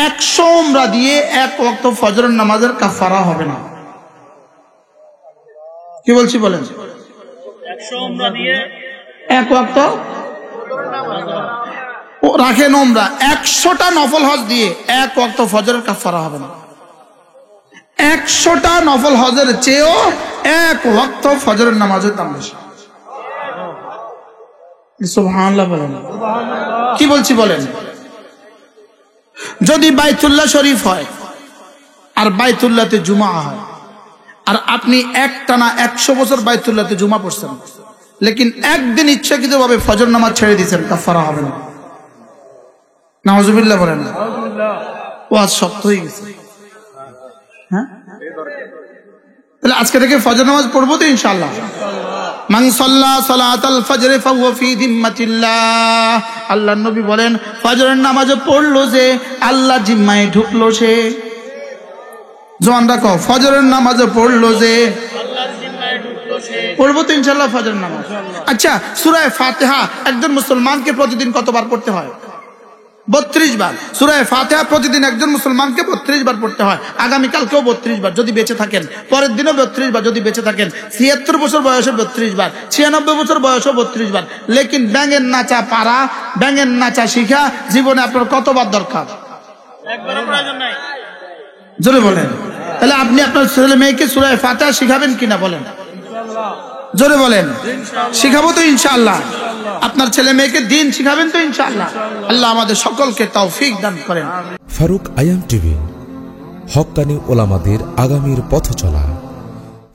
100 উমরা দিয়ে এক ওয়াক্ত ফজরের নামাজের কাফারা হবে না। কি বলছি বলেন? 100 উমরা দিয়ে এক ওয়াক্ত রাখেন উমরা, 100টা নফল হজ দিয়ে এক ওয়াক্ত ফজরের কাফারা হবে না। 100টা নফল হজের চেয়েও এক ওয়াক্ত ফজরের নামাজের দাম বেশি। সুবহানাল্লাহ বলেন। কি বলছি বলেন? যদি বাইতুল্লাহ শরীফ হয় আর বাইতুল্লাহতে জুমা হয়, আর আপনি একটানা 100 বছর বাইতুল্লাহতে জুমা পড়ছেন, লেকিন একদিন ইচ্ছাকৃতভাবে ফজর নামাজ ছেড়ে দিয়েছেন, কাফারা হবে না। নাউজুবিল্লাহ বলেন। ওয়াজ শক্ত হয়ে গেছে। হ্যাঁ, তাহলে আজকে থেকে ফজর নামাজ পড়বো তো ইনশাআল্লাহ। মান সাল্লা সালাতাল ফজর ফাহুয়া ফি যিম্মাতিল্লাহ। আল্লাহর নবী বলেন, ফজরের নামাজ পড়লো যে আল্লাহ জিম্মায় ঢুকলো সে। জোয়ানরা কও, ফজরের নামাজ পড়লো যে আল্লাহর জিম্মায় ঢুকলো সে। পড়বো তো ইনশাআল্লাহ ফজর নামাজ। আচ্ছা, সূরা ফাতিহা একজন মুসলমানকে প্রতিদিন কতবার পড়তে হয়? 32 বার। সূরা ফাতিহা প্রতিদিন একজন মুসলমানকে 32 বার পড়তে হয়। আগামীকালকেও 32 বার যদি বেঁচে থাকেন, পরের দিনও 32 বার যদি বেঁচে থাকেন, 76 বছর বয়সে 32 বার, 96 বছর বয়সে 32 বার। লেকিন ব্যাঙের নাচা পারা, ব্যাঙের নাচা শিখা জীবনে আপনার কতবার দরকার? একবারও প্রয়োজন নাই। জোরে বলেন। তাহলে আপনি আপনার ছেলে মেয়েকে সূরা ফাতিহা শিখাবেন কিনা বলেন? জোরে বলেন। শিখাবো তো ইনশাআল্লাহ। আপনার ছেলে মেয়েকে দিন শিখাবেন তো ইনশাআল্লাহ। আল্লাহ আমাদের সকলকে তৌফিক দান করেন। ফারুক আয়াম টিভি, হক্কানি ওলামাদের আগামীর পথ চলা।